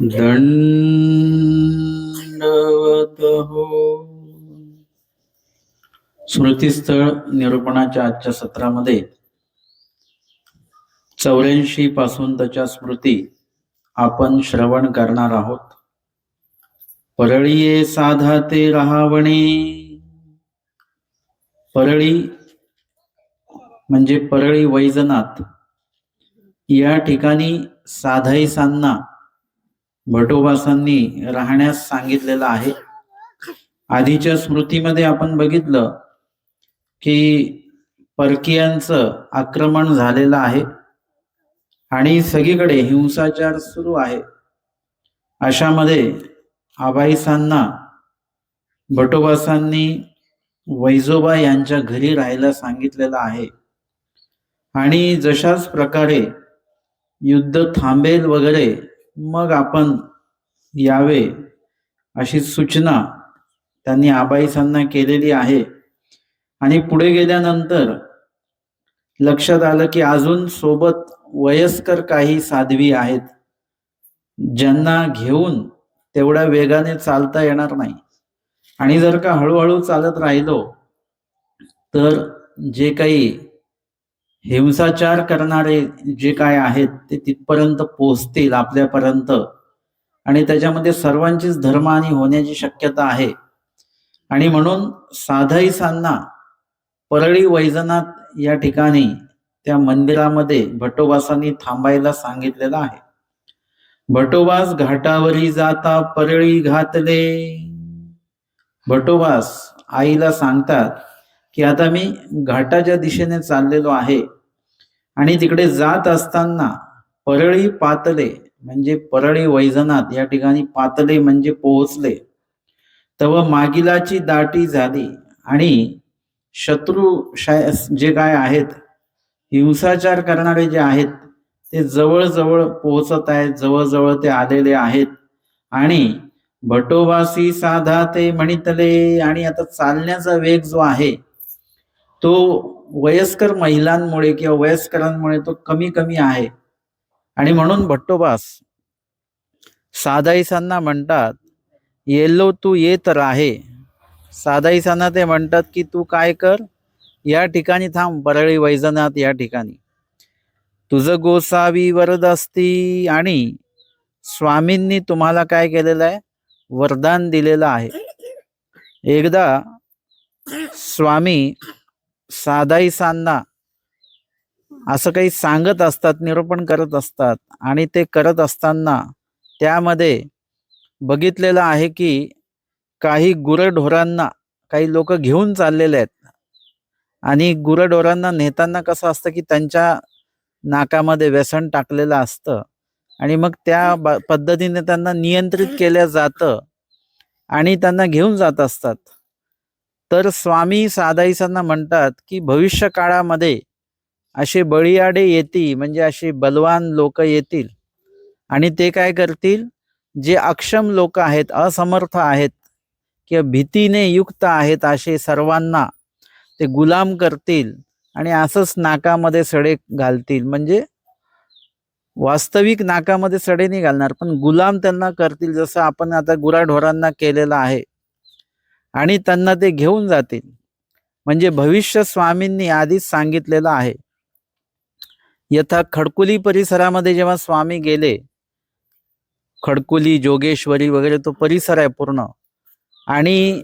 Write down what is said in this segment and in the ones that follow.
दंडवत हो. स्मृतीस्थळ निरूपणाच्या आजच्या सत्रामध्ये 84 पासून त्याच्या स्मृती आपण श्रवण करणार आहोत. परळीये साधा ते राहावणे. परळी म्हणजे परळी वैजनाथ या ठिकाणी साधाईसांना भटोबासांनी राहण्यास सांगितलेलं आहे. आधीच्या स्मृतीमध्ये आपण बघितलं की परकीयांचं आक्रमण झालेलं आहे आणि सगळीकडे हिंसाचार सुरू आहे. अशामध्ये आबाईसांना भटोबासांनी वैजोबा यांच्या घरी राहायला सांगितलेलं आहे आणि जशाच प्रकारे युद्ध थांबेल वगैरे मग आपण यावे अशी सूचना त्यांनी आबाईसांना केलेली आहे. आणि पुढे गेल्यानंतर लक्षात आलं की अजून सोबत वयस्कर काही साध्वी आहेत ज्यांना घेऊन तेवढ्या वेगाने चालता येणार नाही आणि जर का हळूहळू चालत राहिलो तर जे काही हिंसाचार करणारे जे काय आहेत ते तिथपर्यंत पोहोचतील आपल्यापर्यंत आणि त्याच्यामध्ये सर्वांचीच धर्महानी होण्याची शक्यता आहे. आणि म्हणून साधाईसांना परळी वैजनाथ या ठिकाणी त्या मंदिरामध्ये भटोबासांनी थांबायला सांगितलेलं आहे. भटोबास घाटावरी जाता परळी घातले. भटोबास आईला सांगतात की आता मी घाटाच्या दिशेने चाललेलो आहे आणि तिकडे जात असताना परळी पातले म्हणजे परळी वैजनाथ या ठिकाणी पातले म्हणजे पोहोचले. तेव्हा मागिलाची दाटी झाली आणि शत्रू जे काय आहेत हिंसाचार करणारे जे आहेत ते जवळजवळ पोहोचत आहेत, जवळजवळ ते आलेले आहेत. आणि भटोबासी साधा ते म्हणितले. आणि आता चालण्याचा वेग जो आहे तो वयस्कर महिलांमुळे किंवा वयस्करांमुळे तो कमी कमी आहे आणि म्हणून भट्टोबास साधाईसांना म्हणतात येल्लो तू येत राहे. साधाईसांना ते म्हणतात की तू काय कर, या ठिकाणी थांब परळी वैजनाथ या ठिकाणी. तुझं गोसावी वरद असती. आणि स्वामींनी तुम्हाला काय केलेलं आहे, वरदान दिलेलं आहे. एकदा स्वामी साधाईसांना असं काही सांगत असतात, निरूपण करत असतात आणि ते करत असताना त्यामध्ये बघितलेलं आहे की काही गुरढोरांना काही लोक घेऊन चाललेले आहेत आणि गुरढोरांना नेताना कसं असतं की त्यांच्या नाकामध्ये व्यसन टाकलेलं असतं आणि मग त्या पद्धतीने त्यांना नियंत्रित केलं जातं आणि त्यांना घेऊन जात असतात. तर स्वामी साधाईसांना म्हणतात की भविष्य काळामध्ये असे बळीयाडे येतील, म्हणजे असे बलवान लोक येतील आणि ते काय करतील, जे अक्षम लोक आहेत, असमर्थ आहेत किंवा भीतीने युक्त आहेत असे सर्वांना ते गुलाम करतील आणि असंच नाकामध्ये सडे घालतील. म्हणजे वास्तविक नाकामध्ये सडे नाही घालणार पण गुलाम त्यांना करतील, जसं आपण आता गुराढोरांना केलेलं आहे. आणि त्यांना ते घेऊन जातील. म्हणजे भविष्य स्वामींनी आधीच सांगितलेलं आहे. यथा खडकुली परिसरामध्ये जेव्हा स्वामी गेले, खडकुली जोगेश्वरी वगैरे तो परिसर आहे पूर्ण, आणि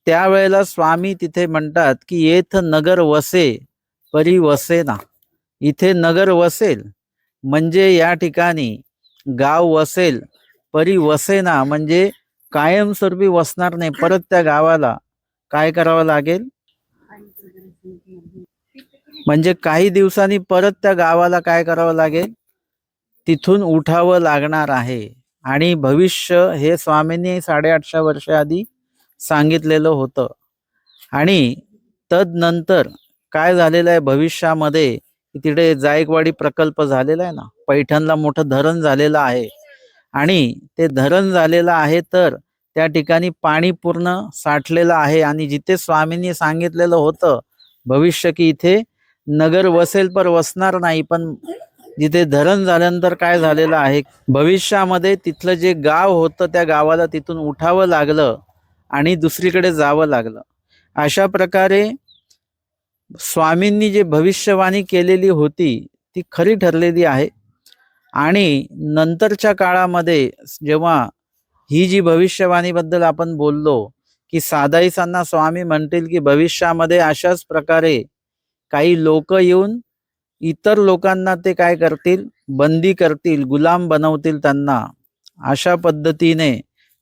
त्यावेळेला स्वामी तिथे म्हणतात की येथ नगर वसे परी वसे ना. इथे नगर वसेल म्हणजे या ठिकाणी गाव वसेल, परी वसे ना म्हणजे कायमस्वरूपी वसणार नाही, परत त्या गावाला काय करावं लागेल, म्हणजे काही दिवसांनी परत त्या गावाला काय करावं लागेल, तिथून उठावं लागणार आहे. आणि भविष्य हे स्वामींनी 850 वर्ष आधी सांगितलेलं होतं. आणि तदनंतर काय झालेलं आहे भविष्यामध्ये, तिकडे जायकवाडी प्रकल्प झालेला आहे ना, पैठणला मोठं धरण झालेलं आहे आणि ते धरण झालेलं आहे तर त्या ठिकाणी पाणी पूर्ण साठलेलं आहे. आणि जिथे स्वामींनी सांगितलेलं होतं भविष्य की इथे नगर वसेल पर वसणार नाही, पण जिथे धरण झाल्यानंतर काय झालेलं आहे, भविष्यामध्ये तिथलं जे गाव होतं त्या गावाला तिथून उठावं लागलं आणि दुसरीकडे जावं लागलं. अशा प्रकारे स्वामींनी जे भविष्यवाणी केलेली होती ती खरी ठरलेली आहे. आणि नंतरच्या काळामध्ये जेव्हा ही जी भविष्यवाणीबद्दल आपण बोललो की साधाईसांना स्वामी म्हणतील की भविष्यामध्ये अशाच प्रकारे काही लोक येऊन इतर लोकांना ते काय करतील, बंदी करतील, गुलाम बनवतील त्यांना, अशा पद्धतीने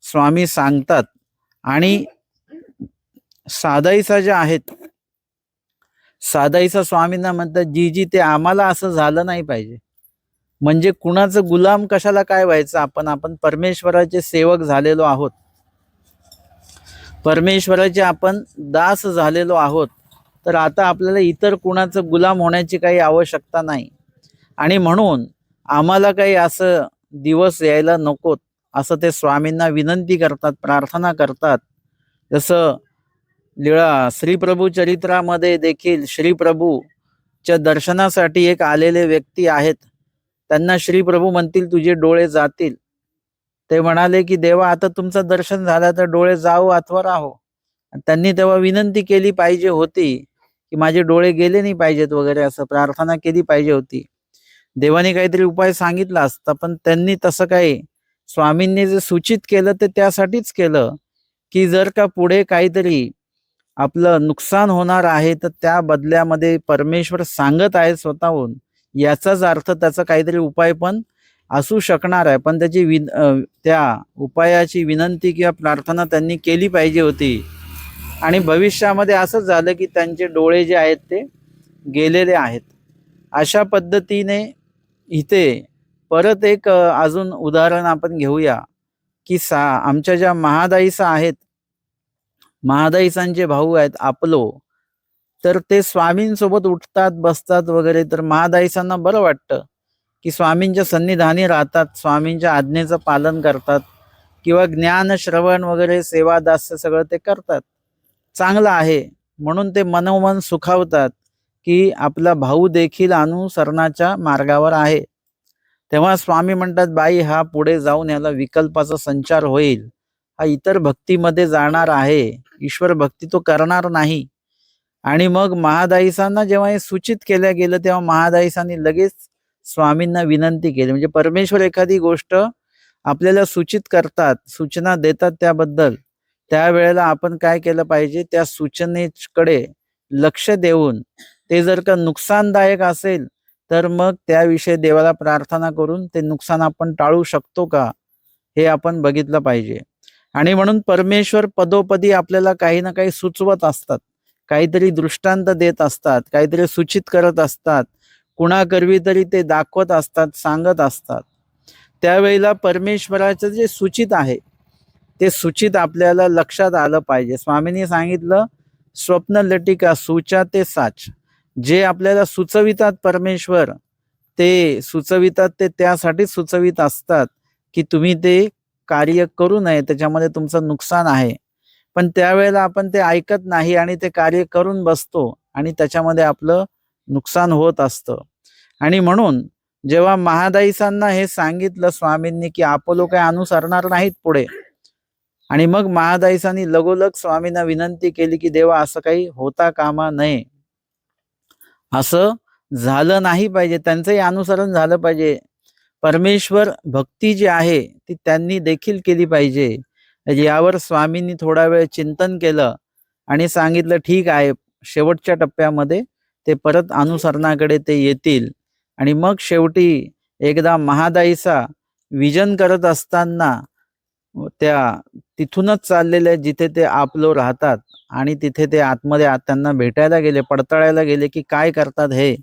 स्वामी सांगतात. आणि साधाईसा ज्या आहेत, साधाईसा स्वामींना म्हणतात जी जी ते आम्हाला असं झालं नाही पाहिजे. म्हणजे कुणाचं गुलाम कशाला काय व्हायचं, आपण परमेश्वराचे सेवक झालेलो आहोत, परमेश्वराचे आपण दास झालेलो आहोत. तर आता आपल्याला इतर कुणाचं गुलाम होण्याची काही आवश्यकता नाही. आणि म्हणून आम्हाला काही असं दिवस यायला नकोत असं ते स्वामींना विनंती करतात, प्रार्थना करतात. जसं लीळा श्रीप्रभू चरित्रामध्ये देखील श्रीप्रभूच्या दर्शनासाठी एक आलेले व्यक्ती आहेत. त्यांना श्रीप्रभू म्हणतील तुझे डोळे जातील. ते म्हणाले की देवा आता तुमचं दर्शन झालं तर डोळे जाओ अथवा राहो. त्यांनी तेव्हा विनंती केली पाहिजे होती की माझे डोळे गेले नाही पाहिजेत वगैरे, असं प्रार्थना केली पाहिजे होती. देवाने काहीतरी उपाय सांगितला असता, पण त्यांनी तसं काही, स्वामींनी जे सूचित केलं ते त्यासाठीच केलं की जर का पुढे काहीतरी आपलं नुकसान होणार आहे तर त्या बदल्यामध्ये परमेश्वर सांगत आहे स्वतःहून, याचाच अर्थ त्याचा काहीतरी उपाय पण असू शकणार आहे. पण त्याची त्या उपायाची विनंती किंवा प्रार्थना त्यांनी केली पाहिजे होती. आणि भविष्यामध्ये असंच झालं की त्यांचे डोळे जे आहेत ते गेलेले आहेत. अशा पद्धतीने इथे परत एक अजून उदाहरण आपण घेऊया की आमच्या ज्या महादाईसा आहेत, महादाईसांचे भाऊ आहेत आपलो, तर ते स्वामींसोबत उठतात बसतात वगैरे. तर महादाईसांना बरं वाटतं की स्वामींच्या सन्निधानी राहतात, स्वामींच्या आज्ञेचं पालन करतात किंवा ज्ञान श्रवण वगैरे सेवा दास्य सगळं ते करतात. चांगलं आहे म्हणून ते मनोमन सुखावतात की आपला भाऊ देखील अनुसरणाच्या मार्गावर आहे. तेव्हा स्वामी म्हणतात बाई हा पुढे जाऊन याला विकल्पाचा संचार होईल, हा इतर भक्तीमध्ये जाणार आहे, ईश्वर भक्ती तो करणार नाही. आणि मग महादाईसांना जेव्हा हे सूचित केलं गेलं तेव्हा महादाईसांनी लगेच स्वामींना विनंती केली. म्हणजे परमेश्वर एखादी गोष्ट आपल्याला सूचित करतात, सूचना देतात त्याबद्दल, त्यावेळेला आपण काय केलं पाहिजे, त्या सूचनेकडे लक्ष देऊन ते जर का नुकसानदायक असेल तर मग त्याविषयी देवाला प्रार्थना करून ते नुकसान आपण टाळू शकतो का, हे आपण बघितलं पाहिजे. आणि म्हणून परमेश्वर पदोपदी आपल्याला काही ना काही सुचवत असतात, काहीतरी दृष्टांत देत असतात, काहीतरी सूचित करत असतात, कुणाकरवी तरी ते दाखवत असतात, सांगत असतात. त्यावेळेला परमेश्वराचं जे सूचित आहे ते सूचित आपल्याला लक्षात आलं पाहिजे. स्वामींनी सांगितलं स्वप्न लटिका सुचा ते साच. जे आपल्याला सुचवितात परमेश्वर, ते सुचवितात ते त्यासाठी सुचवित असतात की तुम्ही ते कार्य करू नये, त्याच्यामध्ये तुमचं नुकसान आहे. पण त्यावेळेला आपण ते ऐकत नाही आणि ते कार्य करून बसतो आणि त्याच्यामध्ये आपलं नुकसान होत असतं. आणि म्हणून जेव्हा महादाईसांना हे सांगितलं स्वामींनी की अपोलो काय अनुसरणार नाहीत पुढे, आणि मग महादाईसांनी लगोलग स्वामींना विनंती केली की देवा असं काही होता कामा नये, असं झालं नाही पाहिजे, त्यांचंही अनुसरण झालं पाहिजे. परमेश्वर भक्ती जी आहे ती त्यांनी देखील केली पाहिजे. यावर स्वामींनी थोडा वेळ चिंतन केलं आणि सांगितलं ठीक आहे, शेवटच्या टप्प्यामध्ये ते परत अनुसरणाकडे ते येतील. आणि मग शेवटी एकदा महादाईसा विजन करत असताना त्या तिथूनच चाललेले जिथे ते आपलो राहतात आणि तिथे ते आतमध्ये त्यांना भेटायला गेले, पडताळायला गेले की काय करतात हे.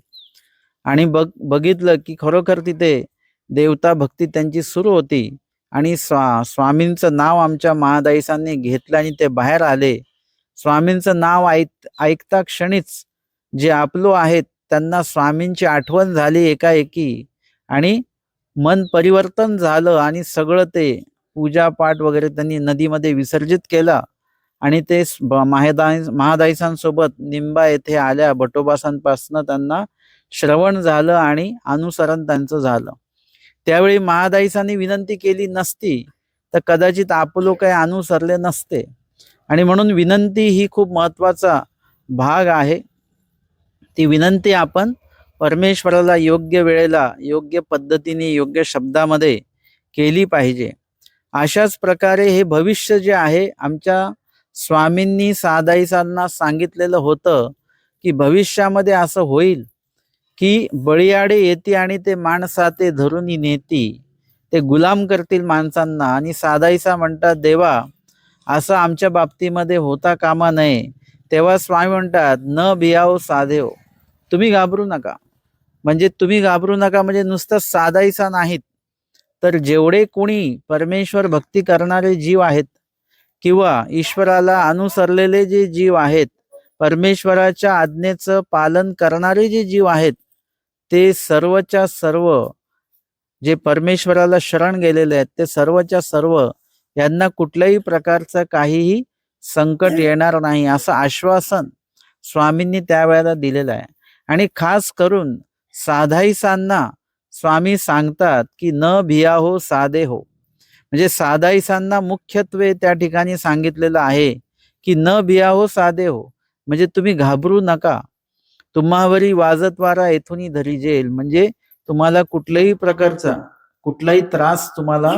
आणि बघितलं की खरोखर तिथे देवता भक्ती त्यांची सुरू होती. आणि स्वामींचं नाव आमच्या महादाईसांनी घेतलं आणि ते बाहेर आले. स्वामींचं नाव ऐकता क्षणीच जे आपलो आहेत त्यांना स्वामींची आठवण झाली एकाएकी आणि मन परिवर्तन झालं आणि सगळं ते पूजापाठ वगैरे त्यांनी नदीमध्ये विसर्जित केला आणि ते महादाईसांसोबत निंबा येथे आल्या भटोबासांपासून त्यांना श्रवण झालं आणि अनुसरण त्यांचं झालं. त्यावेळी महादाईसांनी विनंती केली नसती तर कदाचित आपलो काही अनुसरले नसते. आणि म्हणून विनंती ही खूप महत्वाचा भाग आहे. ती विनंती आपण परमेश्वराला योग्य वेळेला योग्य पद्धतीने योग्य शब्दामध्ये केली पाहिजे. अशाच प्रकारे हे भविष्य जे आहे आमच्या स्वामींनी सादाईसांना सांगितलेलं होतं की भविष्यामध्ये असं होईल की बळीयाडे येते आणि ते माणसाते धरून नेती, ते गुलाम करतील माणसांना. आणि सादाईसा म्हणतात देवा असं आमच्या बाबतीमध्ये होता कामा नये. तेव्हा स्वामी म्हणतात न भियाओ साधेओ, तुम्ही घाबरू नका. म्हणजे तुम्ही घाबरू नका म्हणजे नुसतं सादाईसा नाहीत, तर जेवढे कोणी परमेश्वर भक्ती करणारे जीव आहेत किंवा ईश्वराला अनुसरलेले जे जीव आहेत, परमेश्वराच्या आज्ञेचं पालन करणारे जे जीव आहेत, ते सर्वच्या सर्व जे परमेश्वराला शरण गेलेले आहेत ते सर्वच्या सर्व यांना कुठल्याही प्रकारचं काहीही संकट येणार नाही असं आश्वासन स्वामींनी त्यावेळेला दिलेलं आहे. आणि खास करून साधाईसांना स्वामी सांगतात की न भिया हो साधे हो. म्हणजे साधाईसांना मुख्यत्वे त्या ठिकाणी सांगितलेलं आहे की न भिया हो साधे हो, म्हणजे तुम्ही घाबरू नका. तुम्हावरी वाजत वारा येथून धरी जेल, म्हणजे तुम्हाला कुठल्याही प्रकारचा कुठलाही त्रास तुम्हाला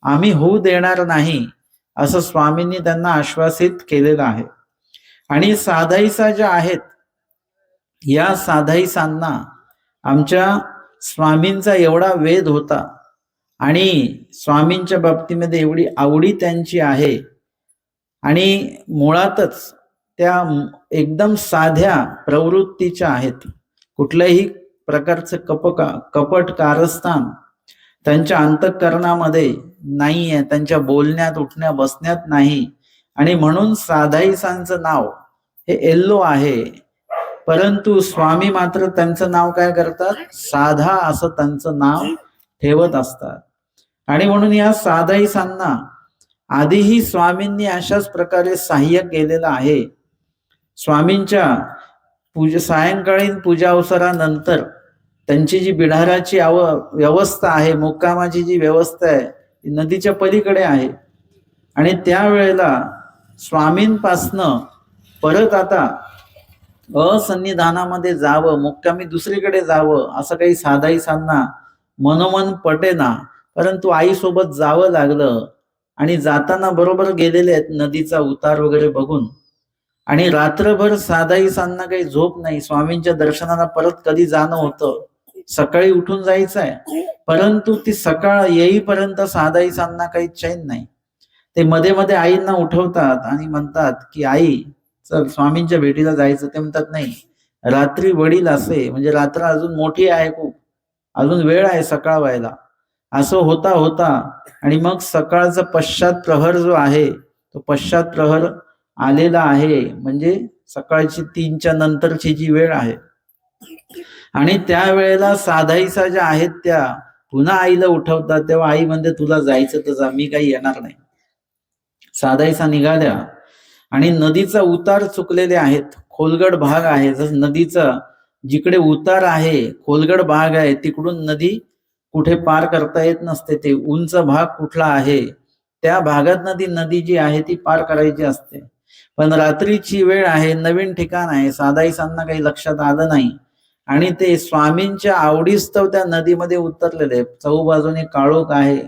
आम्ही होऊ देणार नाही असं स्वामींनी त्यांना आश्वासित केलेलं आहे. आणि साधाईसा ज्या आहेत या साधाईसांना आमच्या स्वामींचा एवढा वेध होता आणि स्वामींच्या बाबतीमध्ये एवढी आवडी त्यांची आहे आणि मुळातच त्या एकदम साध्या प्रवृत्तीच्या आहेत. कुठल्याही प्रकारचं कपट कारस्थान त्यांच्या अंतःकरणामध्ये नाही आहे, त्यांच्या बोलण्यात उठण्या बसण्यात नाही. आणि म्हणून साधाईसांचं नाव हे एल्लो आहे, परंतु स्वामी मात्र त्यांचं नाव काय करतात, साधा असं त्यांचं नाव ठेवत असतात. आणि म्हणून या साधाईसांना आधीही स्वामींनी अशाच प्रकारे सहाय्य केलेलं आहे. स्वामींच्या सायंकाळीन पूजा अवसरानंतर त्यांची जी बिढाराची व्यवस्था आहे, मुक्कामाची जी व्यवस्था आहे ती नदीच्या पलीकडे आहे. आणि त्यावेळेला स्वामींपासनं परत आता असन्निधानामध्ये जावं, मुक्कामी दुसरीकडे जावं असं काही साधाईसांना मनोमन पटेना, परंतु आईसोबत जावं लागलं. आणि जाताना बरोबर गेलेले आहेत नदीचा उतार वगैरे बघून. आणि रात्रभर साधाईसांना काही झोप नाही. स्वामींच्या दर्शनाला परत कधी जाणं होतं, सकाळी उठून जायचं आहे, परंतु ती सकाळ येईपर्यंत साधाईसांना काही चैन नाही. ते मध्ये मध्ये आईंना उठवतात आणि म्हणतात की आई चल स्वामींच्या भेटीला जायचं. ते म्हणतात नाही, रात्री वडील असे, म्हणजे रात्र अजून मोठी आहे, खूप अजून वेळ आहे सकाळ व्हायला. असं होता होता आणि मग सकाळचा पश्चात प्रहर जो आहे तो पश्चात प्रहर आलेला आहे, म्हणजे सकाळची 3च्या नंतरची जी वेळ आहे. आणि त्यावेळेला साधाईसा ज्या आहेत त्या पुन्हा आईला उठवतात. तेव्हा आई म्हणते तुला जायचं तर जा, मी काही येणार नाही. साधाईसा निघाल्या आणि नदीचा उतार चुकलेले आहेत, खोलगड भाग आहे. जसं नदीचा जिकडे उतार आहे, खोलगड भाग आहे, तिकडून नदी कुठे पार करता येत नसते. ते उंच भाग कुठला आहे त्या भागात नदी जी आहे ती पार करायची असते. पण रात्रीची वेळ आहे, नवीन ठिकाण आहे, साधाईसांना काही लक्षात आलं नाही आणि ते स्वामींच्या आवडीस्तव त्या नदीमध्ये उतरलेले. चहूबाजूने काळोख आहे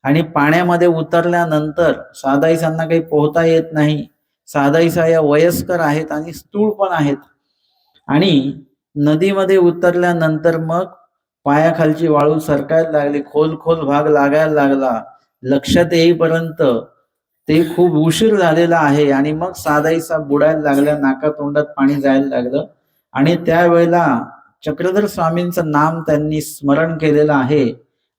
आणि पाण्यामध्ये उतरल्यानंतर साधाईसांना काही पोहता येत नाही. साधाईसा या वयस्कर आहेत आणि स्थूळ पण आहेत. आणि नदीमध्ये उतरल्यानंतर मग पायाखालची वाळू सरकायला लागली, खोल खोल भाग लागायला लागला. लक्षात येईपर्यंत ते खूप उशीर झालेला आहे आणि मग साधाईसा बुडायला लागल्या, नाकातोंडात पाणी जायला लागलं. आणि त्यावेळेला चक्रधर स्वामींचं नाम त्यांनी स्मरण केलेलं आहे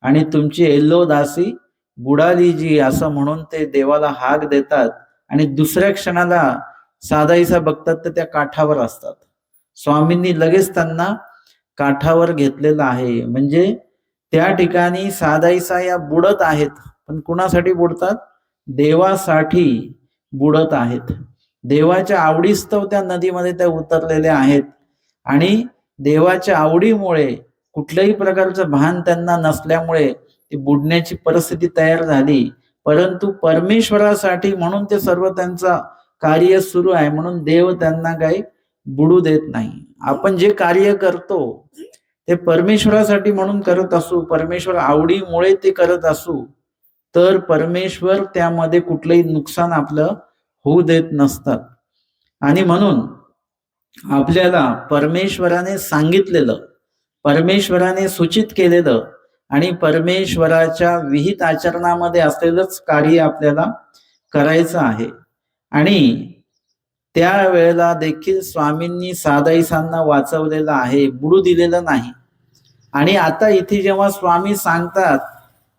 आणि तुमची एल्लो दासी बुडाली जी असं म्हणून ते देवाला हाक देतात. आणि दुसऱ्या क्षणाला साधाईसा बघतात तर त्या काठावर असतात. स्वामींनी लगेच त्यांना काठावर घेतलेलं आहे. म्हणजे त्या ठिकाणी साधाईसा या बुडत आहेत, पण कुणासाठी बुडतात, देवासाठी बुडत आहेत. देवाच्या आवडीस्तव त्या नदीमध्ये त्या उतरलेल्या आहेत आणि देवाच्या आवडीमुळे, कुठल्याही प्रकारचं भान त्यांना नसल्यामुळे ती बुडण्याची परिस्थिती तयार झाली. परंतु परमेश्वरासाठी म्हणून ते सर्व त्यांचं कार्य सुरू आहे, म्हणून देव त्यांना काही बुडू देत नाही. आपण जे कार्य करतो ते परमेश्वरासाठी म्हणून करत असू, परमेश्वर आवडीमुळे ते करत असू, तर परमेश्वर त्यामध्ये कुठलंही नुकसान आपलं होऊ देत नसतात. आणि म्हणून आपल्याला परमेश्वराने सांगितलेलं, परमेश्वराने सूचित केलेलं आणि परमेश्वराच्या विहित आचरणामध्ये असलेलंच कार्य आपल्याला करायचं आहे. आणि त्या वेळेला देखील स्वामींनी सादाईसांना वाचवलेलं आहे, बुडू दिलेलं नाही. आणि आता इथे जेव्हा स्वामी सांगतात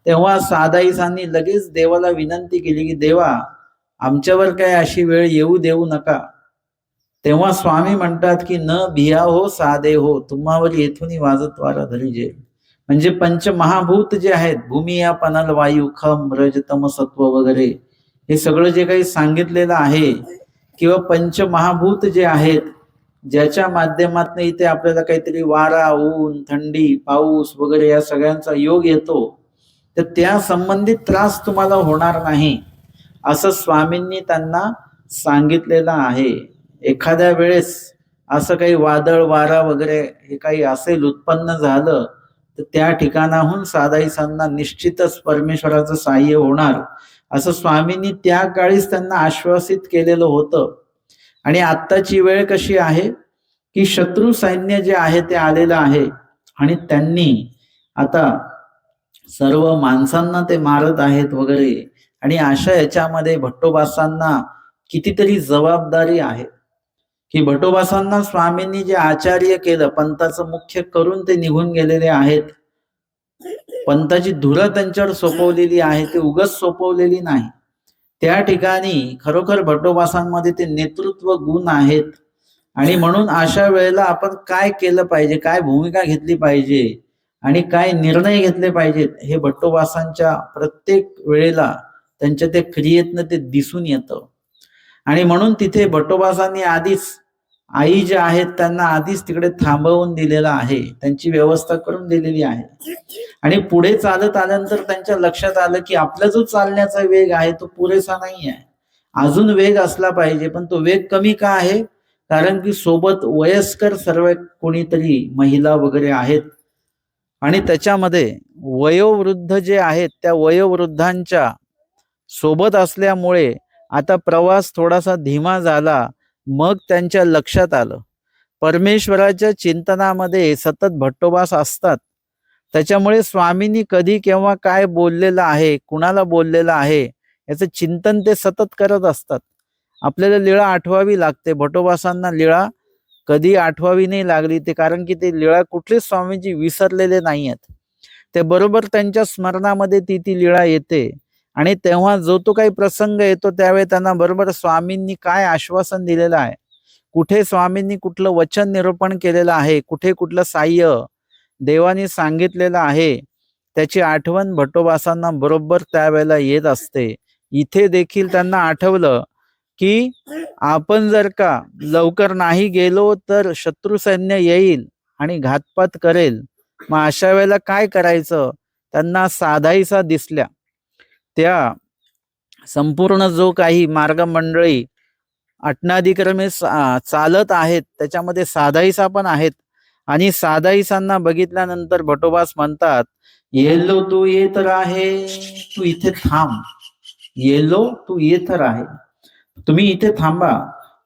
तेव्हा सादाईसांनी लगेच देवाला विनंती केली की देवा, आमच्यावर काय अशी वेळ येऊ देऊ नका. तेव्हा स्वामी म्हणतात की न भिया हो साधे हो, तुम्हावर येथून वाजत वारा धरी जे. म्हणजे पंचमहाभूत जे आहेत, भूमी या पनल वायू खम रज तम सत्व वगैरे, हे सगळं जे काही सांगितलेलं आहे किंवा पंचमहाभूत जे आहेत, ज्याच्या माध्यमातून इथे आपल्याला काहीतरी वारा, ऊन, थंडी, पाऊस वगैरे या सगळ्यांचा योग येतो, तर त्या संबंधित त्रास तुम्हाला होणार नाही असं स्वामींनी त्यांना सांगितलेलं आहे. एखाद्या वेळेस असं काही वादळ वारा वगैरे हे काही असेल उत्पन्न झालं तर त्या ठिकाणाहून सादाईसांना निश्चितच परमेश्वराचं सहाय्य होणार असं स्वामींनी त्या काळीच त्यांना आश्वासित केलेलं होतं. आणि आत्ताची वेळ कशी आहे की शत्रू सैन्य जे आहे ते आलेलं आहे आणि त्यांनी आता सर्व माणसांना ते मारत आहेत वगैरे. आणि अशा याच्यामध्ये भट्टोबासांना कितीतरी जबाबदारी आहे की भट्टोबासांना स्वामींनी जे आचार्य केलं, पंथाचं मुख्य करून ते निघून गेलेले आहेत. पंथाची धुरा त्यांच्यावर सोपवलेली आहे, ते उगाच सोपवलेली नाही. त्या ठिकाणी खरोखर भट्टोबासांमध्ये ते नेतृत्व गुण आहेत. आणि म्हणून अशा वेळेला आपण काय केलं पाहिजे, काय भूमिका घेतली पाहिजे आणि काय निर्णय घेतले पाहिजेत, हे भट्टोबासांच्या प्रत्येक वेळेला त्यांच्या त्या क्रियेतनं ते दिसून येतं. आणि म्हणून तिथे भट्टोबासांनी आधीच आई ज्या आहेत त्यांना आधीच तिकडे थांबवून दिलेलं आहे, त्यांची व्यवस्था करून दिलेली आहे. आणि पुढे चालत आल्यानंतर त्यांच्या लक्षात आलं की आपला जो चालण्याचा वेग आहे तो पुरेसा नाही आहे, अजून वेग असला पाहिजे. पण तो वेग कमी का आहे, कारण की सोबत वयस्कर सर्व कोणीतरी महिला वगैरे आहेत आणि त्याच्यामध्ये वयोवृद्ध जे आहेत त्या वयोवृद्धांच्या सोबत असल्यामुळे आता प्रवास थोडासा धीमा झाला. मग त्यांच्या लक्षात आलं परमेश्वराच्या चिंतनामध्ये सतत भट्टोबास असतात, त्याच्यामुळे स्वामींनी कधी केव्हा काय बोललेलं आहे, कुणाला बोललेलं आहे याचं चिंतन ते सतत करत असतात. आपल्याला लीळा आठवावी लागते. भट्टोबासांना लीळा कधी आठवावी नाही लागली ते, कारण की ते लीळा कुठलेच स्वामींची विसरलेले नाही आहेत. ते बरोबर त्यांच्या स्मरणामध्ये ती लीळा येते. आणि तेव्हा जो तो काही प्रसंग येतो त्यावेळी त्यांना बरोबर स्वामींनी काय आश्वासन दिलेलं आहे, कुठे स्वामींनी कुठलं वचन निरूपण केलेलं आहे, कुठे कुठलं साह्य देवाने सांगितलेलं आहे, त्याची आठवण भट्टोबासांना बरोबर त्यावेळेला येत असते. इथे देखील त्यांना आठवलं की आपण जर का लवकर नाही गेलो तर शत्रू सैन्य येईल आणि घातपात करेल. मग अशा वेळेला काय करायचं, त्यांना साधाईसा दिसल्या. त्या संपूर्ण जो काही मार्गमंडळी अटनादिक्रमे चालत आहेत त्याच्यामध्ये साधाईसा पण आहेत. आणि साधाईसांना बघितल्यानंतर भट्टोबास म्हणतात, येलो तू येत राहे, तू इथे थांब. येलो तू येत राहे, तुम्ही इथे थांबा.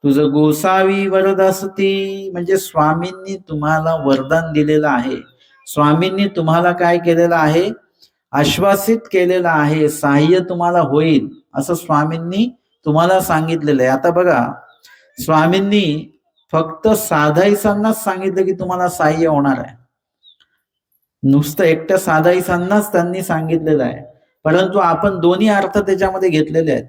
तुझं गोसावी वरद असती, म्हणजे स्वामींनी तुम्हाला वरदान दिलेलं आहे. स्वामींनी तुम्हाला काय केलेलं आहे, आश्वासित केलेलं आहे, सहाय्य तुम्हाला होईल असं स्वामींनी तुम्हाला सांगितलेलं आहे. आता बघा, स्वामींनी फक्त साधाईसांनाच सांगितलं की तुम्हाला सहाय्य होणार आहे, नुसतं एकट्या साधाईसांनाच त्यांनी सांगितलेलं आहे. परंतु आपण दोन्ही अर्थ त्याच्यामध्ये घेतलेले आहेत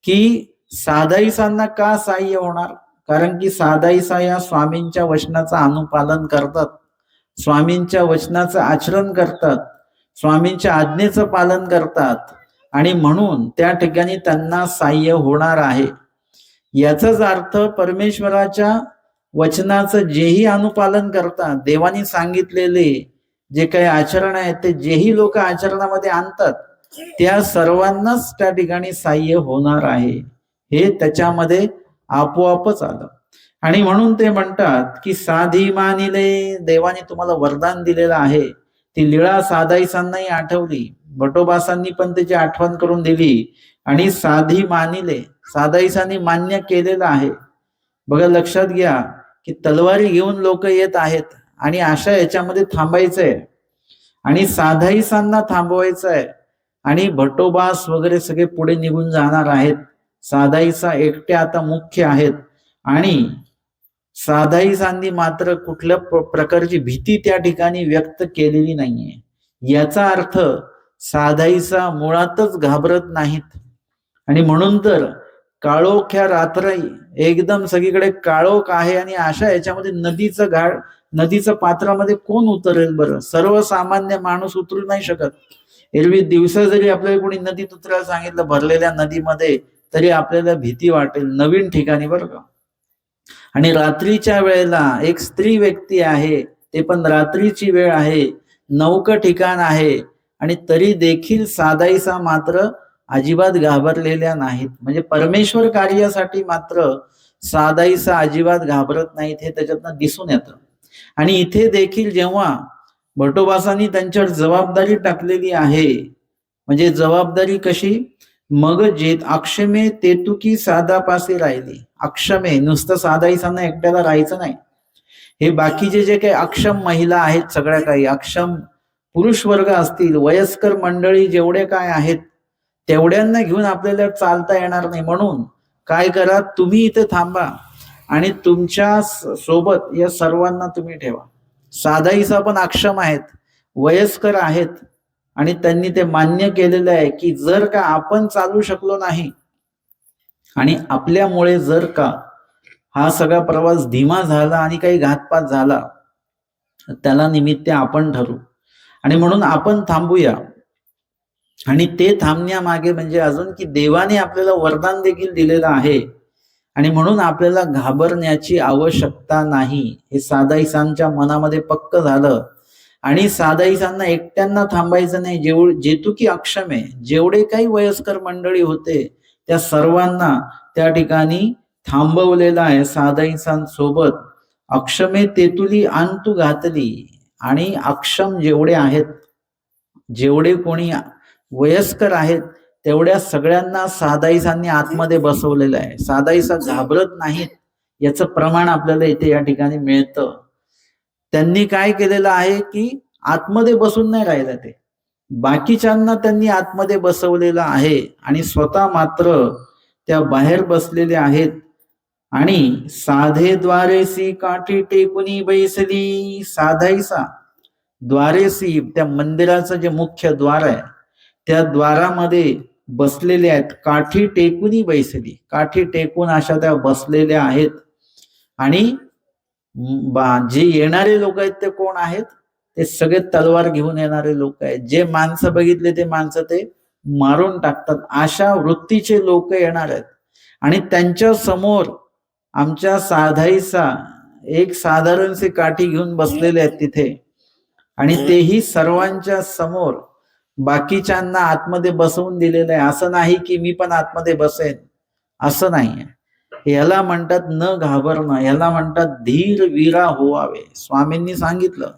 की साधाईसांना का सहाय्य होणार, कारण की साधाईसा या स्वामींच्या वचनाचं अनुपालन करतात, स्वामींच्या वचनाचं आचरण करतात, स्वामींच्या आज्ञेचं पालन करतात. आणि म्हणून त्या ठिकाणी त्यांना सहाय्य होणार आहे. याचाच अर्थ परमेश्वराच्या वचनाचं जेही अनुपालन करतात, देवाने सांगितलेले जे काही आचरण आहे ते जेही लोक आचरणामध्ये आणतात त्या सर्वांनाच त्या ठिकाणी साह्य होणार आहे, हे त्याच्यामध्ये आपोआपच आलं. आणि म्हणून ते म्हणतात की साधी मानिले, देवाने तुम्हाला वरदान दिलेलं आहे. ती लीळा साधाईसांनाही आठवली, भटोबासांनी पण त्याची आठवण करून दिली आणि साधी मानिले, साधाईसांनी मान्य केलेलं आहे. बघा, लक्षात घ्या की तलवारी घेऊन लोक येत आहेत आणि अशा याच्यामध्ये थांबायचंय आणि साधाईसांना थांबवायचं आहे आणि भटोबास वगैरे सगळे पुढे निघून जाणार आहेत. साधाईसा एकट्या आता मुख्य आहेत आणि साधाईसांनी मात्र कुठल्या प्रकारची भीती त्या ठिकाणी व्यक्त केलेली नाहीये. याचा अर्थ साधाईसा मुळातच घाबरत नाहीत. आणि म्हणून तर काळोख्या रात्र एकदम सगळीकडे काळोख आहे आणि अशा याच्यामध्ये नदीचं पात्रामध्ये कोण उतरेल बरं? सर्वसामान्य माणूस उतरू नाही शकत. एरवी दिवसा जरी आपल्याला कोणी नदीत उतरायला सांगितलं भरलेल्या नदीमध्ये, तरी आपल्याला भीती वाटेल, नवीन ठिकाणी बरं का. आणि रात्रीच्या वेळेला एक स्त्री व्यक्ती आहे, ते पण रात्रीची वेळ आहे, नौकं ठिकाण आहे आणि तरी देखील साधाईसा मात्र अजिबात घाबरलेल्या नाहीत. म्हणजे परमेश्वर कार्यासाठी मात्र साधाईसा अजिबात घाबरत नाहीत, हे त्याच्यातनं दिसून येतं. आणि इथे देखील जेव्हा भटोबासांनी त्यांच्यावर जबाबदारी टाकलेली आहे, म्हणजे जबाबदारी कशी, मग जे अक्षमे तेतुकी साधापासे राहिली. अक्षमे नुसतं साधाईसांना एकट्याला राहायचं नाही, हे बाकीचे जे काही अक्षम महिला आहेत, सगळ्या काही अक्षम पुरुष वर्ग असतील, वयस्कर मंडळी जेवढे काय आहेत, तेवढ्यांना घेऊन आपल्याला चालता येणार नाही. म्हणून काय करा, तुम्ही इथे थांबा आणि तुमच्या सोबत या सर्वांना तुम्ही ठेवा. साधाईसा पण अक्षम आहेत, वयस्कर आहेत आणि त्यांनी ते मान्य केलेलं आहे की जर का आपण चालू शकलो नाही आणि आपल्यामुळे जर का हा सगळा प्रवास धीमा झाला आणि काही घातपात झाला, त्याला निमित्त आपण ठरू आणि म्हणून आपण थांबूया. आणि ते थांबण्यामागे म्हणजे अजून की देवाने आपल्याला वरदान देखील दिलेलं आहे आणि म्हणून आपल्याला घाबरण्याची आवश्यकता नाही, हे साधाईसांच्या मनामध्ये पक्क झालं. आणि साधाईसांना एकट्यांना थांबायचं नाही, जेतुकी अक्षमे जेवढे काही वयस्कर मंडळी होते त्या सर्वांना त्या ठिकाणी थांबवलेलं आहे साधाईसांसोबत. अक्षमे तेतुली अंतु घातली, आणि अक्षम जेवढे आहेत, जेवढे कोणी वयस्कर आहेत, तेवढ्या सगळ्यांना साधाईसांनी आतमध्ये बसवलेलं आहे. साधाईसा घाबरत नाहीत याचं प्रमाण आपल्याला इथे या ठिकाणी मिळतं. त्यांनी काय केलेलं आहे की आतमध्ये बसून नाही राहिलं, ते बाकीच्यांना त्यांनी आतमध्ये बसवलेलं आहे आणि स्वतः मात्र त्या बाहेर बसलेले आहेत. आणि साधे द्वारेसी काठी टेकुनी बैसली, साधाईसा द्वारेसी त्या मंदिराचं जे मुख्य द्वार आहे त्या द्वारामध्ये बसलेले आहेत. काठी टेकुनी बैसली, काठी टेकून अशा त्या बसलेल्या आहेत. आणि जे येणारे लोक आहेत ते कोण आहेत? ते सगळे तलवार घेऊन येणारे लोक आहेत. जे माणसं बघितले ते माणसं ते मारून टाकतात, अशा वृत्तीचे लोक येणार आहेत. आणि त्यांच्या समोर आमच्या साधाईसा एक साधारणशी काठी घेऊन बसलेले आहेत तिथे, आणि तेही सर्वांच्या समोर बाकीच्यांना आतमध्ये बसवून दिलेलं आहे. असं नाही की मी पण आतमध्ये बसेन, असं नाहीये. याला म्हणतात न घाबरणं, याला म्हणतात धीर वीरा होवावे. स्वामींनी सांगितलं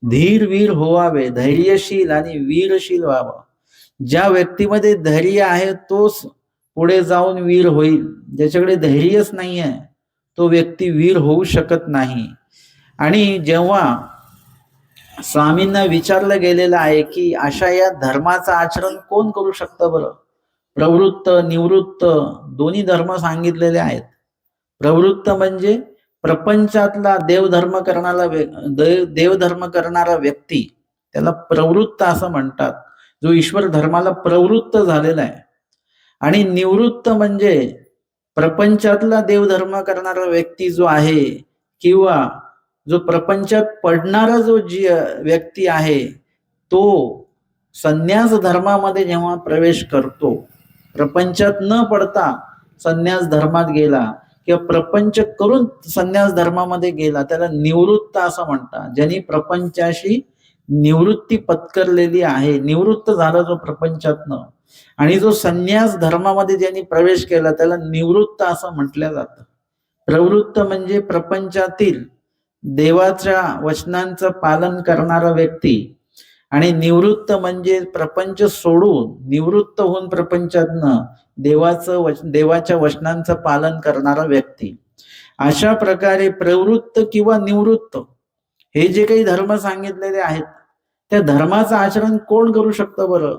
धीर वीर होवावे, धैर्यशील आणि वीरशील व्हावं. ज्या व्यक्तीमध्ये धैर्य आहे तोच पुढे जाऊन वीर होईल, ज्याच्याकडे धैर्यच नाहीये तो व्यक्ती वीर होऊ शकत नाही. आणि जेव्हा स्वामींना विचारलं गेलेलं आहे की अशा या धर्माचं आचरण कोण करू शकतं बरं, प्रवृत्त निवृत्त दोन्ही धर्म सांगितलेले आहेत. प्रवृत्त म्हणजे प्रपंचातला देवधर्म करणारा व्यक्ती, त्याला प्रवृत्त असं म्हणतात, जो ईश्वर धर्माला प्रवृत्त झालेला आहे. आणि निवृत्त म्हणजे प्रपंचातला देवधर्म करणारा व्यक्ती जो आहे, किंवा जो प्रपंचात पडणारा जो व्यक्ती आहे, तो संन्यास धर्मामध्ये जेव्हा प्रवेश करतो, प्रपंचात न पडता संन्यास धर्मात गेला किंवा प्रपंच करून संन्यास धर्मामध्ये गेला त्याला निवृत्त असं म्हणतात. ज्यांनी प्रपंचाशी निवृत्ती पत्करलेली आहे, निवृत्त झाला जो प्रपंचातनं, आणि जो संन्यास धर्मामध्ये ज्यांनी प्रवेश केला त्याला निवृत्त असं म्हटलं जातं. प्रवृत्त म्हणजे प्रपंचातील देवाच्या वचनांचं पालन करणारा व्यक्ती, आणि निवृत्त म्हणजे प्रपंच सोडून निवृत्त होऊन प्रपंचातनं देवाच्या वचनांचं पालन करणारा व्यक्ती. अशा प्रकारे प्रवृत्त किंवा निवृत्त हे जे काही धर्म सांगितलेले आहेत त्या धर्माचं आचरण कोण करू शकतं बरं?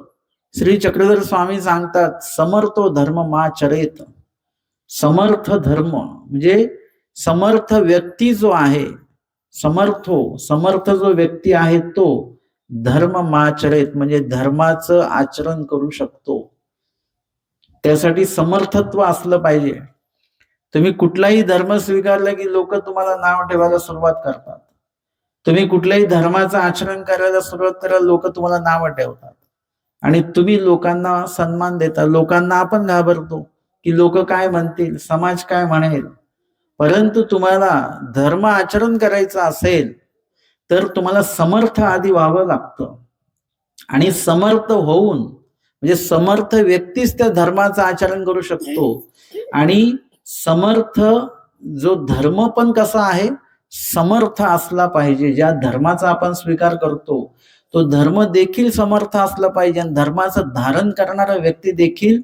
श्री चक्रधर स्वामी सांगतात, समर्थो धर्म माचरेत. समर्थ धर्म म्हणजे समर्थ व्यक्ती जो आहे, समर्थ जो व्यक्ती आहे तो धर्म माचरेत म्हणजे धर्माचं आचरण करू शकतो. त्यासाठी समर्थत्व असलं पाहिजे. तुम्ही कुठलाही धर्म स्वीकारला की लोक तुम्हाला नाव ठेवायला सुरुवात करतात. तुम्ही कुठल्याही धर्माचं आचरण करायला सुरुवात करायला लोक तुम्हाला नाव ठेवतात, आणि तुम्ही लोकांना सन्मान देता. लोकांना आपण घाबरतो की लोक काय म्हणतील, समाज काय म्हणेल. परंतु तुम्हाला धर्म आचरण करायचं असेल तर तुम्हाला समर्थ आधी व्हावं लागतं, आणि समर्थ होऊन म्हणजे समर्थ व्यक्तीच त्या धर्माचं आचरण करू शकतो. आणि समर्थ जो धर्म पण कसा आहे, समर्थ असला पाहिजे. ज्या धर्माचा आपण स्वीकार करतो तो धर्म देखील समर्थ असला पाहिजे, आणि धर्माचं धारण करणारा व्यक्ती देखील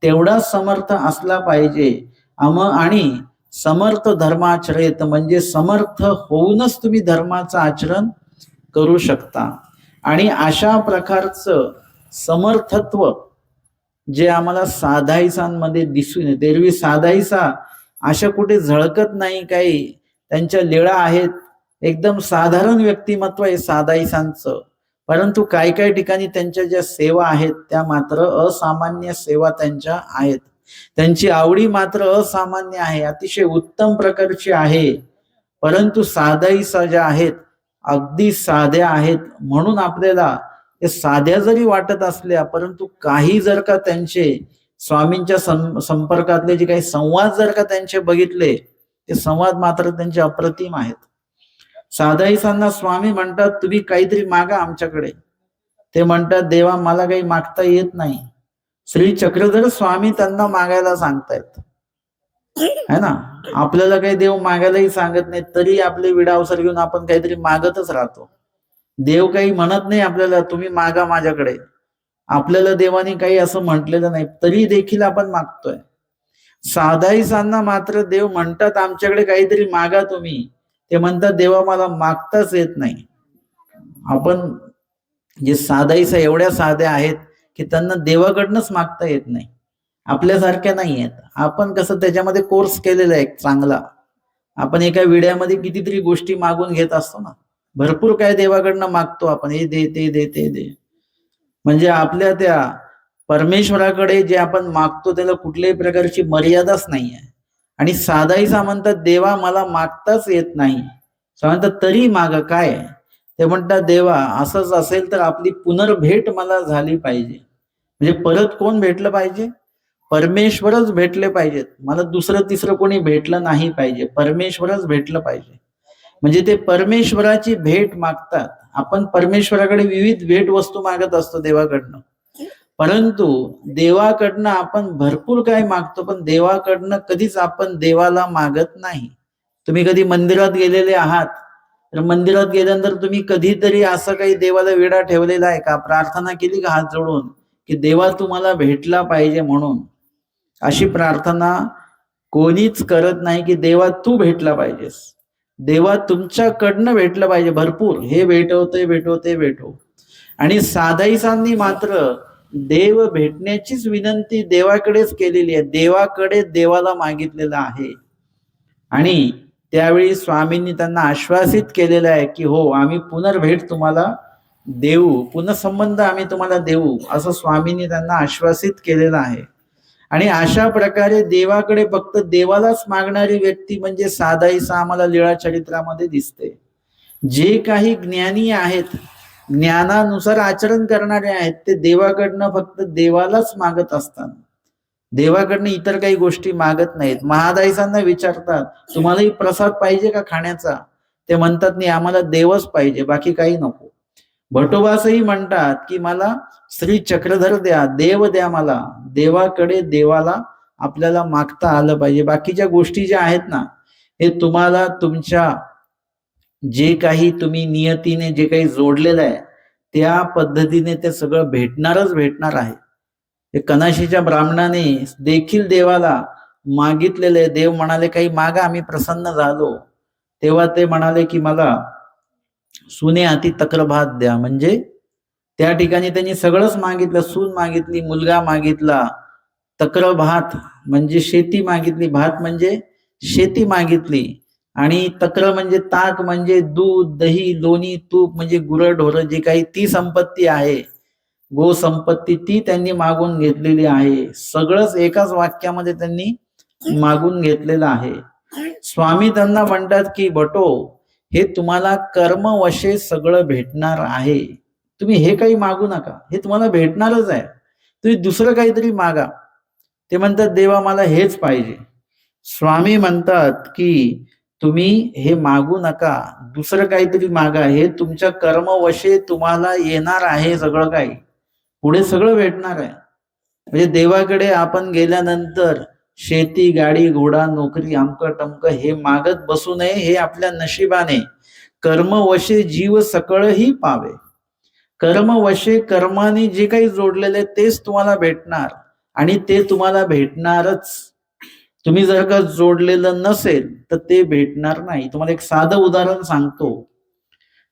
तेवढा समर्थ असला पाहिजे. आणि समर्थ धर्माचरेत म्हणजे समर्थ होऊनच तुम्ही धर्माचं आचरण करू शकता. आणि अशा प्रकारचं समर्थत्व जे आम्हाला साधाईसांमध्ये दिसून येते. एरवी साधाईसा अशा कुठे झळकत नाही, काही त्यांच्या लीळा आहेत, एकदम साधारण व्यक्तिमत्व आहे साधाईसांचं. परंतु काही काही ठिकाणी त्यांच्या ज्या सेवा आहेत त्या मात्र असामान्य सेवा त्यांच्या आहेत. त्यांची आवडी मात्र असामान्य आहे, अतिशय उत्तम प्रकारची आहे. परंतु साधाईसा ज्या आहेत अगदी साध्या आहेत, म्हणून आपल्याला ते साध्या जरी वाटत असल्या परंतु काही जर का त्यांचे स्वामींच्या संपर्कातले जे काही संवाद जर का त्यांचे बघितले, ते संवाद मात्र त्यांचे अप्रतिम आहेत. साधाईसांना स्वामी म्हणतात, तुम्ही काहीतरी मागा आमच्याकडे. ते म्हणतात, देवा मला काही मागता येत नाही. श्री चक्रधर स्वामी त्यांना मागायला सांगतायत, है ना. आपल्याला काही देव मागायलाही सांगत नाही, तरी आपले विडा अवसर घेऊन आपण काहीतरी मागतच राहतो. देव काही म्हणत नाही आपल्याला तुम्ही मागा माझ्याकडे. आपल्याला देवाने काही असं म्हटलेलं नाही, तरी देखील आपण मागतोय. साधाईसांना मात्र देव म्हणतात आमच्याकडे काहीतरी मागा तुम्ही. ते म्हणतात देवा मला मागताच येत नाही. आपण जे साधाईसा एवढ्या साध्या आहेत की त्यांना देवाकडनंच मागता येत नाही, आपल्यासारख्या नाही आहेत. आपण कसं त्याच्यामध्ये कोर्स केलेला आहे चांगला. आपण एका विड्यामध्ये कितीतरी गोष्टी मागून घेत असतो ना, भरपूर काय देवाकडनं मागतो आपण, हे दे ते दे ते दे. म्हणजे आपल्या त्या परमेश्वराकडे जे आपण मागतो त्याला कुठल्याही प्रकारची मर्यादाच नाही आहे. आणि साधाईसा म्हणतात देवा मला मागताच येत नाही. म्हणतात तरी माग काय. ते म्हणतात देवा असंच असेल तर आपली पुनर्भेट मला झाली पाहिजे. म्हणजे परत कोण भेटलं पाहिजे, परमेश्वरच भेटले पाहिजेत. मला दुसरं तिसरं कोणी भेटलं नाही पाहिजे, परमेश्वरच भेटलं पाहिजे. म्हणजे ते परमेश्वराची भेट मागतात. आपण परमेश्वराकडे विविध भेट वस्तू मागत असतो देवाकडनं, परंतु देवाकडनं आपण भरपूर काय मागतो, पण देवाकडनं कधीच आपण देवाला मागत नाही. तुम्ही कधी मंदिरात गेलेले आहात तर मंदिरात गेल्यानंतर तुम्ही कधीतरी असं काही देवाला विडा ठेवलेला आहे का, प्रार्थना केली का हात जोडून की देवा तू मला भेटला पाहिजे म्हणून? अशी प्रार्थना कोणीच करत नाही की देवा तू भेटला पाहिजेस. देवा तुमच्याकडनं भेटलं पाहिजे भरपूर, हे भेटव ते भेटव ते भेटव. आणि साधाईसांनी मात्र देव भेटण्याचीच विनंती देवाकडेच केलेली आहे, देवाकडे देवाला मागितलेलं आहे. आणि त्यावेळी स्वामींनी त्यांना आश्वासित केलेलं आहे की हो आम्ही पुनर्भेट तुम्हाला देऊ, पुनःसंबंध आम्ही तुम्हाला देऊ, असं स्वामींनी त्यांना आश्वासित केलेलं आहे. आणि अशा प्रकारे देवाकडे फक्त देवालाच मागणारी व्यक्ती म्हणजे साधाईसा आम्हाला लीळा चरित्रामध्ये दिसते. जे काही ज्ञानी आहेत, ज्ञानानुसार आचरण करणारे आहेत, ते देवाकडनं फक्त देवालाच मागत असतात. देवाकडनं इतर काही गोष्टी मागत नाहीत. महादाईसांना विचारतात तुम्हालाही प्रसाद पाहिजे का खाण्याचा? ते म्हणतात नाही, आम्हाला देवच पाहिजे, बाकी काही नको. भटोबासही म्हणतात की मला श्री चक्रधर द्या, देव द्या मला. देवाकडे देवाला आपल्याला मागता आलं पाहिजे. बाकीच्या गोष्टी ज्या आहेत ना, हे तुम्हाला तुमच्या जे काही तुम्ही नियतीने जे काही जोडलेलं आहे त्या पद्धतीने ते सगळं भेटणार आहे. कनाशीच्या ब्राह्मणाने देखील देवाला मागितलेले, देव म्हणाले काही मागा, आम्ही प्रसन्न झालो. तेव्हा ते म्हणाले की मला सुने हाती तक्र भात द्या. म्हणजे त्या ठिकाणी त्यांनी सगळंच मागितलं. सून मागितली, मुलगा मागितला, तक्र भात म्हणजे शेती मागितली, भात म्हणजे शेती मागितली, आणि तक्र म्हणजे ताक म्हणजे दूध, दही, लोणी, तूप म्हणजे गुरढोरं जे काही ती संपत्ती आहे, गो संपत्ती, ती त्यांनी मागून घेतलेली आहे. सगळंच एकाच वाक्यामध्ये त्यांनी मागून घेतलेलं आहे. स्वामी त्यांना म्हणतात की बटो, हे तुम्हाला कर्मवशे सगळं भेटणार आहे. तुम्ही हे काही मागू नका, हे तुम्हाला भेटणारच आहे. तुम्ही दुसरं काहीतरी मागा. ते म्हणतात देवा मला हेच पाहिजे. स्वामी म्हणतात की तुम्ही हे मागू नका, दुसरं काहीतरी मागा. हे तुमच्या कर्मवशे तुम्हाला येणार आहे सगळं काही, पुढे सगळं भेटणार आहे. म्हणजे देवाकडे आपण गेल्यानंतर शेती, गाडी, घोडा, नोकरी, अमकं टमकं हे मागत बसू नये. हे आपल्या नशिबाने कर्मवशे जीव सकळही पावे. कर्मवशे, कर्माने जे काही जोडलेले तेच तुम्हाला भेटणार, आणि ते तुम्हाला भेटणारच. तुम्ही जर का जोडलेलं नसेल तर ते भेटणार नाही. तुम्हाला एक साधं उदाहरण सांगतो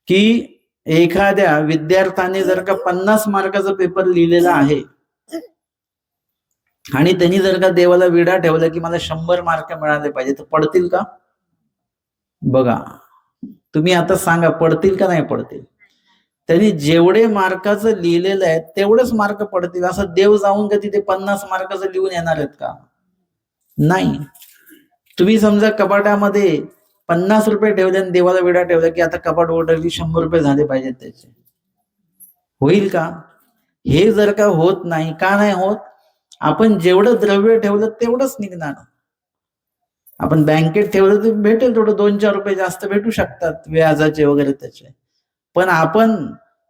की एखाद्या विद्यार्थ्याने जर का 50 मार्काचा पेपर लिहिलेला आहे आणि त्यांनी जर का देवाला विडा ठेवला की मला 100 मार्क मिळाले पाहिजे, तर पडतील का? बघा, तुम्ही आता सांगा पडतील का नाही पडतील? त्यांनी जेवढे मार्काचं लिहिलेलं आहे तेवढेच मार्क पडतील. असं देव जाऊन का तिथे 50 मार्काचं लिहून येणार आहेत का? नाही. तुम्ही समजा कपाटामध्ये 50 रुपये ठेवले आणि देवाला विडा ठेवला की आता कपाट ओढली 100 रुपये झाले पाहिजेत त्याचे, होईल का? हे जर का होत नाही, का नाही होत? आपण जेवढं द्रव्य ठेवलं तेवढंच निघणार. आपण बँकेत ठेवलं तर भेटेल थोडं, 2-4 रुपये जास्त भेटू शकतात व्याजाचे वगैरे त्याचे. पण आपण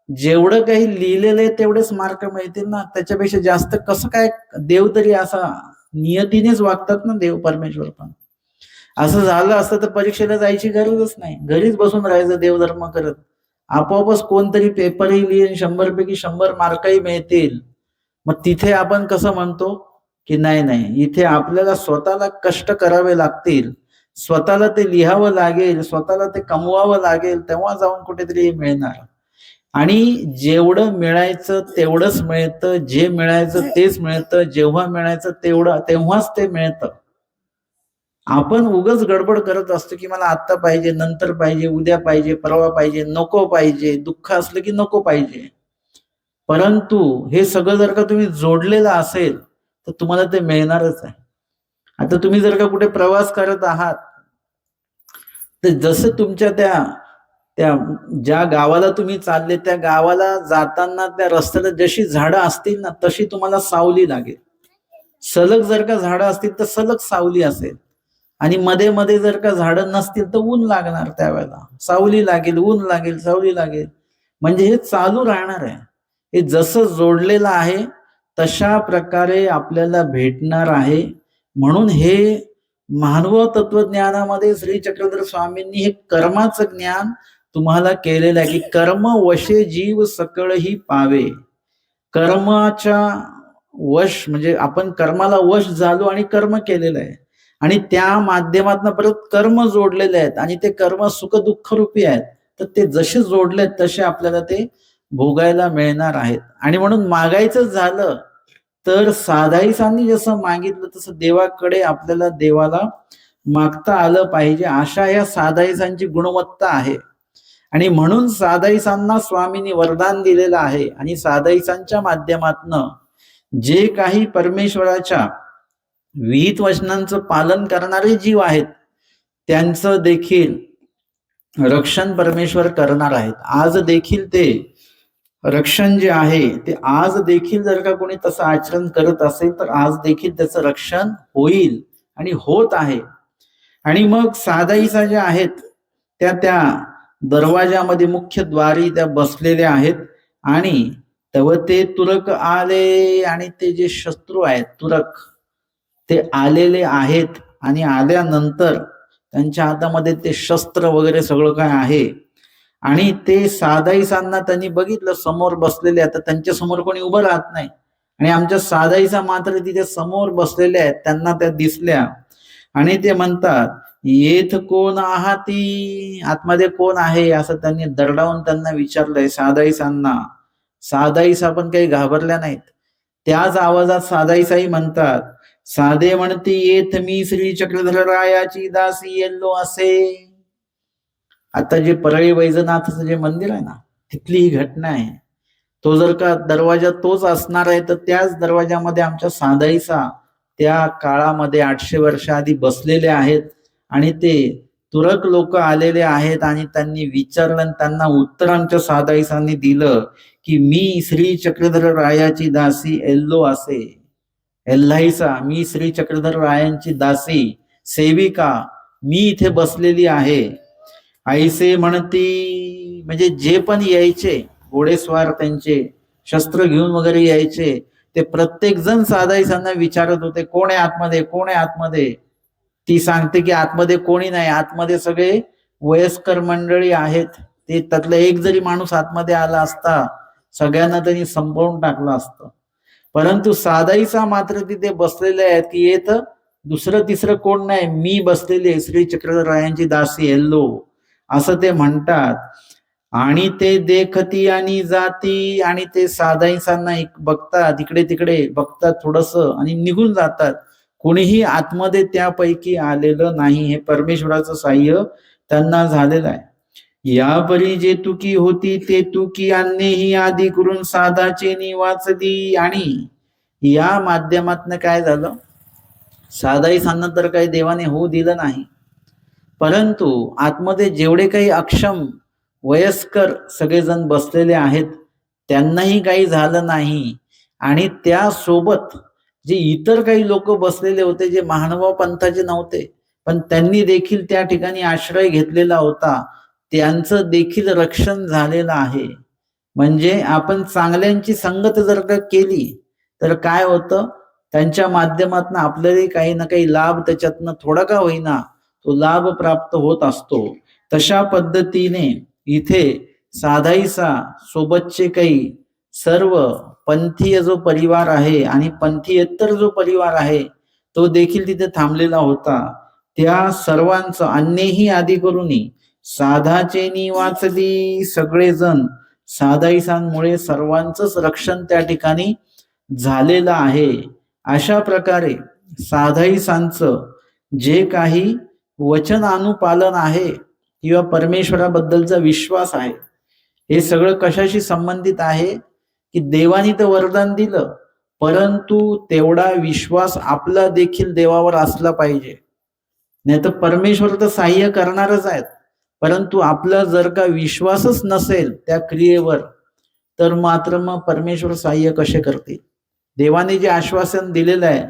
जेवढं काही लिहिलेलं आहे तेवढेच मार्क मिळतील ना, त्याच्यापेक्षा जास्त कसं काय? देव तरी असा नियतीनेच वागतात ना देव परमेश्वर पण. असं झालं असतं तर परीक्षेला जायची गरजच नाही, घरीच बसून राहायचं देवधर्म करत. आपोआपच कोणतरी पेपरही लिहिन, 100 पैकी 100 मार्कही मिळतील. मग तिथे आपण कसं म्हणतो की नाही नाही, इथे आपल्याला स्वतःला कष्ट करावे लागतील, स्वतःला ते लिहावं लागेल, स्वतःला ते कमवावं लागेल, तेव्हा जाऊन कुठेतरी मिळणार. आणि जेवढं मिळायचं तेवढंच मिळतं, जे मिळायचं तेच मिळतं, जेव्हा मिळायचं तेव्हाच ते मिळतं. आपण उगाच गडबड करत असतो की मला आत्ता पाहिजे, नंतर पाहिजे, उद्या पाहिजे, परवा पाहिजे, नको पाहिजे, दुःख असलं की नको पाहिजे. परंतु हे सगळं जर का तुम्ही जोडलेलं असेल तर तुम्हाला ते मिळणारच आहे. आता तुम्ही जर का कुठे प्रवास करत आहात तर जसं तुमच्या त्या त्या ज्या गावाला तुम्ही चालले त्या गावाला जाताना त्या रस्त्याला जशी झाडं असतील ना तशी तुम्हाला सावली लागेल. सलग जर का झाडं असतील तर सलग सावली असेल, आणि मध्ये मध्ये जर का झाडं नसतील तर ऊन लागणार. त्यावेळेला सावली लागेल, ऊन लागेल, सावली लागेल. म्हणजे हे चालू राहणार आहे. हे जसं जोडलेलं आहे तशा प्रकारे आपल्याला भेटणार आहे. म्हणून हे मानव तत्वज्ञानामध्ये श्री चक्रधर स्वामींनी हे कर्माचं ज्ञान तुम्हाला केलेलं आहे की कर्म वशे जीव सकळही पावे. कर्माच्या वश म्हणजे आपण कर्माला वश झालो आणि कर्म केलेलं आहे, आणि त्या माध्यमातून परत कर्म जोडलेले आहेत, आणि ते कर्म सुख दुःख रूपी आहेत. तर ते जसे जोडलेत तसे आपल्याला ते भोगायला मिळणार आहेत. आणि म्हणून मागायचं झालं तर साधाईसांनी जसं मागितलं तसं देवाकडे आपल्याला देवाला मागता आलं पाहिजे, अशा या साधाईसांची गुणवत्ता आहे. आणि म्हणून साधाईसांना स्वामींनी वरदान दिलेलं आहे. आणि साधाईसांच्या माध्यमातनं जे काही परमेश्वराच्या विहित वचनांचं पालन करणारे जीव आहेत त्यांचं देखील रक्षण परमेश्वर करणार आहेत. आज देखील ते रक्षण जे आहे ते आज देखील जर का कोणी तसं आचरण करत असेल तर आज देखील त्याचं रक्षण होईल आणि होत आहे. आणि मग सादाईसा ज्या आहेत त्या दरवाजामध्ये मुख्य द्वारी त्या बसलेल्या आहेत आणि तेव्हा ते तुरक आले आणि ते जे शत्रू आहेत तुरक ते आलेले आहेत आणि आल्यानंतर त्यांच्या हातामध्ये ते शस्त्र वगैरे सगळं काय आहे आणि ते सादाईसांना त्यांनी बघितलं समोर बसलेले आता त्यांच्या समोर कोणी उभं राहत नाही आणि आमच्या सादाईसा मात्र तिथे समोर बसलेल्या आहेत त्यांना त्या दिसल्या आणि ते म्हणतात येथ कोण आहाती आतमध्ये कोण आहे असं त्यांनी दरडावून त्यांना विचारलंय सादाईसांना. सादाईसा पण काही घाबरल्या नाहीत. त्याच आवाजात सादाईसाई म्हणतात साधे म्हणती येथ मी श्री चक्रधर रायाची दासी येल्लो असे. आता जे परळी वैजनाथचं जे मंदिर आहे ना तिथली ही घटना आहे. तो जर का दरवाजा तोच असणार आहे तर त्याच दरवाजामध्ये आमच्या सादाईसा त्या काळामध्ये 800 वर्ष आधी बसलेले आहेत आणि ते तुरक लोक आलेले आहेत आणि त्यांनी विचारलं आणि त्यांना उत्तर आमच्या सादाईसांनी दिलं की मी श्री चक्रधर रायाची दासी एल्लो असे. एल्लाईसा मी श्री चक्रधर रायांची दासी सेविका मी इथे बसलेली आहे. ऐसे म्हणती म्हणजे जे पण यायचे घोडेस्वार त्यांचे शस्त्र घेऊन वगैरे यायचे ते प्रत्येक जण सादाईसांना विचारत होते कोण आहे आतमध्ये कोण आहे आतमध्ये. ती सांगते की आतमध्ये कोणी नाही आतमध्ये सगळे वयस्कर मंडळी आहेत. ते त्यातला एक जरी माणूस आतमध्ये आला असता सगळ्यांना त्यांनी संपवून टाकलं असतं. परंतु सादाईसा मात्र तिथे बसलेले आहेत की येत दुसरं तिसरं कोण नाही मी बसलेले श्री चक्रधर रायांची दासी एल्लो असं ते म्हणतात. आणि ते देखती आणि जाती आणि ते सादाईसांना बघतात इकडे तिकडे बघतात थोडस आणि निघून जातात. कोणीही आतमध्ये त्यापैकी आलेलं नाही. हे परमेश्वराचं साह्य त्यांना झालेलं आहे. यापरी जे तुकी होती ते तुकी आणणे आदी करून साधाचे निवाचली. आणि या माध्यमातनं काय झालं सादाईसांना तर काही देवाने होऊ दिलं नाही परंतु आतमध्ये जेवढे काही अक्षम वयस्कर सगळेजण बसलेले आहेत त्यांनाही काही झालं नाही. आणि त्यासोबत जे इतर काही लोक बसलेले होते जे महानुभाव पंथाचे नव्हते पण त्यांनी देखील त्या ठिकाणी आश्रय घेतलेला होता त्यांचं देखील रक्षण झालेलं आहे. म्हणजे आपण चांगल्यांची संगत जर का केली तर काय होतं त्यांच्या माध्यमातून आपल्यालाही काही ना काही लाभ त्याच्यातनं थोडा का होईना तो लाभ प्राप्त होत असतो. तशा पद्धतीने इथे साधाईसा सोबतचे काही सर्व पंथीय जो परिवार आहे आणि पंथीयेतर जो परिवार आहे तो देखील तिथे थांबलेला होता. त्या सर्वांचं अन्यही आदी करूनी साधाचे निवाचली. सगळेजण साधाईसांमुळे सर्वांचंच रक्षण त्या ठिकाणी झालेलं आहे. अशा प्रकारे साधाईसांचं जे काही वचन अनुपालन आहे किंवा परमेश्वराबद्दलचा विश्वास आहे हे सगळं कशाशी संबंधित आहे की देवानी तर वरदान दिलं परंतु तेवढा विश्वास आपला देखील देवावर असला पाहिजे. नाही तर परमेश्वर तर सहाय्य करणारच आहेत परंतु आपला जर का विश्वासच नसेल त्या क्रियेवर तर मात्र मग परमेश्वर सहाय्य कसे करतील. देवाने जे आश्वासन दिलेलं आहे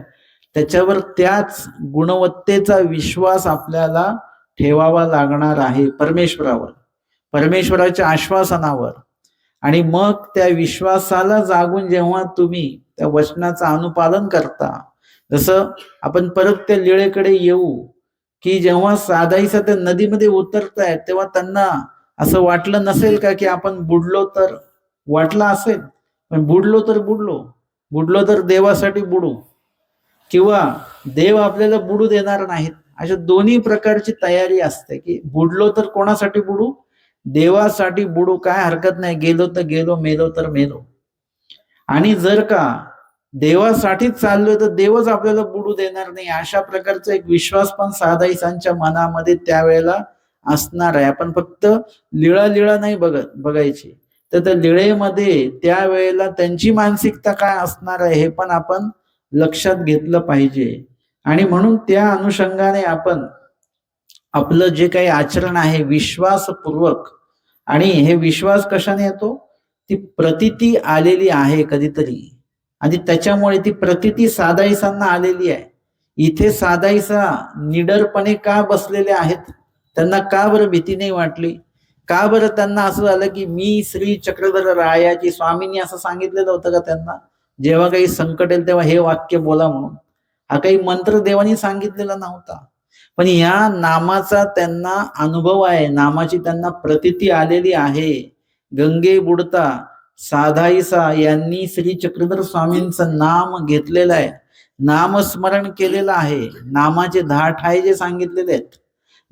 त्याच्यावर त्याच गुणवत्तेचा विश्वास आपल्याला ठेवावा लागणार आहे परमेश्वरावर परमेश्वराच्या आश्वासनावर. आणि मग त्या विश्वासाला जागून जेव्हा तुम्ही त्या वचनाचं अनुपालन करता जसं आपण परत त्या लीळेकडे येऊ की जेव्हा साधाईसा त्या नदीमध्ये उतरतायत तेव्हा त्यांना असं वाटलं नसेल का की आपण बुडलो तर वाटलं असेल पण बुडलो तर देवासाठी बुडू किंवा देव आपल्याला बुडू देणार नाहीत. अशा दोन्ही प्रकारची तयारी असते की बुडलो तर कोणासाठी बुडू देवासाठी बुडू काय हरकत नाही गेलो तर गेलो मेलो तर मेलो. आणि जर का देवासाठीच चाललोय तर देवच आपल्याला बुडू देणार नाही अशा प्रकारचा एक विश्वास पण साधाईसांच्या मनामध्ये त्यावेळेला असणार आहे. आपण फक्त लिळा नाही बघायची तर त्या लिळेमध्ये त्यावेळेला त्यांची मानसिकता काय असणार आहे हे पण आपण लक्षात घेतलं पाहिजे. आणि म्हणून त्या अनुषंगाने आपण आपलं जे काही आचरण आहे विश्वासपूर्वक आणि हे विश्वास कशाने येतो ती प्रतीती आलेली आहे कधीतरी, आणि त्याच्यामुळे ती प्रतीती सादाईसांना आलेली आहे. इथे सादाईसा निडरपणे का बसलेले आहेत? त्यांना का बरं भीती नाही वाटली? का बरं त्यांना असं झालं की मी श्री चक्रधर रायाची, स्वामींनी असं सांगितलेलं होतं का त्यांना जेव्हा काही संकट येईल तेव्हा हे वाक्य बोला म्हणून? हा काही मंत्र देवानी सांगितलेला नव्हता. पण या नामाचा त्यांना अनुभव आहे, नामाची त्यांना प्रतीती आलेली आहे. गंगे बुडता साधाईसा यांनी श्री चक्रधर स्वामींचं नाम घेतलेलं आहे, नामस्मरण केलेलं आहे, नामाचे 10 ठाय जे सांगितलेले आहेत,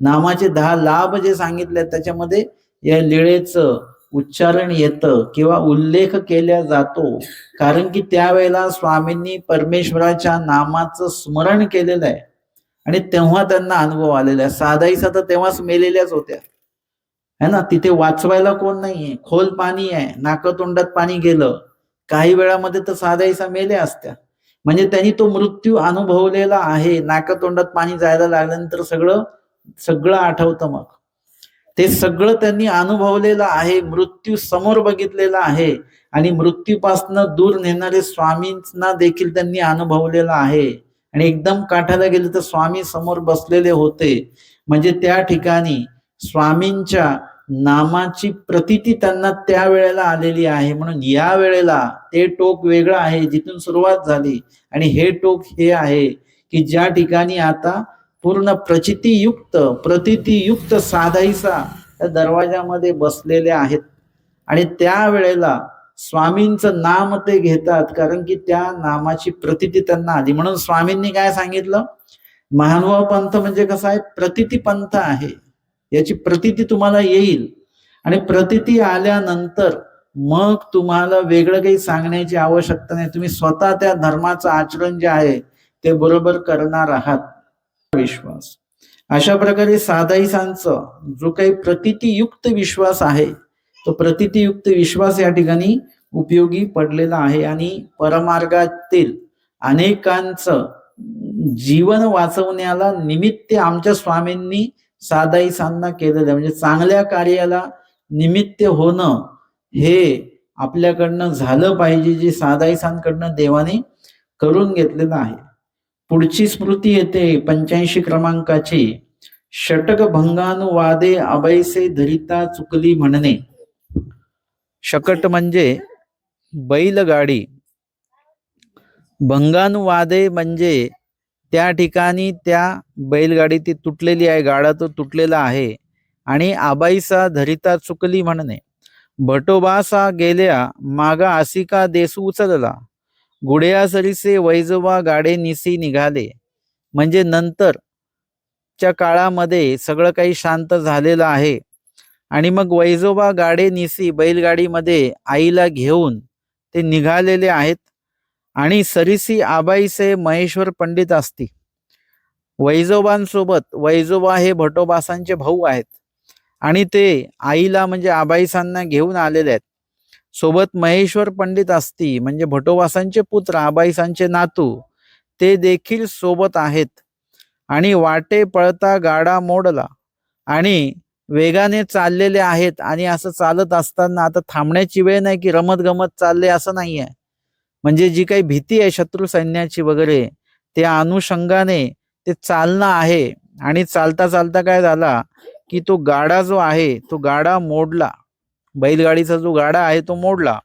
नामाचे 10 लाभ जे सांगितले आहेत, त्याच्यामध्ये या लीळेचं उच्चारण येतं किंवा उल्लेख केला जातो. कारण की त्यावेळेला स्वामींनी परमेश्वराच्या नामाचं स्मरण केलेलं आहे आणि तेव्हा त्यांना अनुभव आलेला आहे. साधाईसा तर तेव्हाच मेलेल्याच होत्या है ना. तिथे वाचवायला कोण नाहीये, खोल पाणी आहे, नाकतोंडात पाणी गेलं, काही वेळामध्ये तर साधाईसा मेल्या असत्या. म्हणजे त्यांनी तो मृत्यू अनुभवलेला आहे. नाकतोंडात पाणी जायला लागल्यानंतर सगळं सगळं आठवतं. मग ते सगळं त्यांनी अनुभवलेलं आहे, मृत्यू समोर बघितलेला आहे आणि मृत्यूपासनं दूर नेणारे स्वामींना देखील त्यांनी अनुभवलेलं आहे. आणि एकदम काठाला गेले तर स्वामी समोर बसलेले होते. म्हणजे त्या ठिकाणी स्वामींच्या नामाची प्रतीती त्यांना त्या वेळेला आलेली आहे. म्हणून या वेळेला ते टोक वेगळं आहे जिथून सुरुवात झाली, आणि हे टोक हे आहे की ज्या ठिकाणी आता पूर्ण प्रतीतीयुक्त साधाईसा त्या दरवाजामध्ये बसलेले आहेत. आणि त्या वेळेला स्वामींचं नाम ते घेतात, कारण की त्या नामाची प्रतीती त्यांना आली. म्हणून स्वामींनी काय सांगितलं, महानुभाव पंथ म्हणजे कसा आहे, प्रतीती पंथ आहे. याची प्रतीती तुम्हाला येईल, आणि प्रतीती आल्यानंतर मग तुम्हाला वेगळं काही सांगण्याची आवश्यकता नाही. तुम्ही स्वतः त्या धर्माचं आचरण जे आहे ते बरोबर करणार आहात. विश्वास अशा प्रकारे साधाईसांचं जो काही प्रतीतीयुक्त विश्वास आहे, तो प्रतीतीयुक्त विश्वास या ठिकाणी उपयोगी पडलेला आहे. आणि परमार्गातील अनेकांचं जीवन वाचवण्याला निमित्त आमच्या स्वामींनी साधाईसांना केलेलं, म्हणजे चांगल्या कार्याला निमित्त होणं हे आपल्याकडनं झालं पाहिजे, जे साधाईसांकडनं देवाने करून घेतलेलं आहे. पुढची स्मृती येते 85 क्रमांकाची. षटक भंगानुवादे अभैसे धरिता चुकली म्हणणे. शकट म्हणजे बैलगाडी, भंगानुवादे म्हणजे त्या ठिकाणी त्या बैलगाडी ती तुटलेली आहे, गाडा तो तुटलेला आहे. आणि आबाईसा धरिता चुकली म्हणणे, भटोबासा गेल्या मागा आसिका देसू उचलला, गुड्या सरीसे वैजोबा गाडे निसी निघाले. म्हणजे नंतरच्या काळामध्ये सगळं काही शांत झालेलं आहे, आणि मग वैजोबा गाडे निसी बैलगाडीमध्ये आईला घेऊन ते निघालेले आहेत. आणि सरीसी आबाईसे महेश्वर पंडित असती. वैजोबांसोबत, वैजोबा हे भटोबासांचे भाऊ आहेत, आणि ते आईला म्हणजे आबाईसांना घेऊन आलेले आहेत. सोबत महेश्वर पंडित असती म्हणजे भटोबासांचे पुत्र, आबाईसांचे नातू, ते देखील सोबत आहेत. आणि वाटे पळता गाडा मोडला, आणि वेगाने चाललेले आहेत. आणि असं चालत असताना आता थांबण्याची वेळ नाही की रमत गमत चालले असं नाही आहे. म्हणजे जी काही भीती आहे शत्रू सैन्याची वगैरे, त्या अनुषंगाने ते चालणं आहे. आणि चालता चालता काय झाला की तो गाडा जो आहे तो गाडा मोडला, बैलगाडीचा जो गाडा आहे तो मोडला.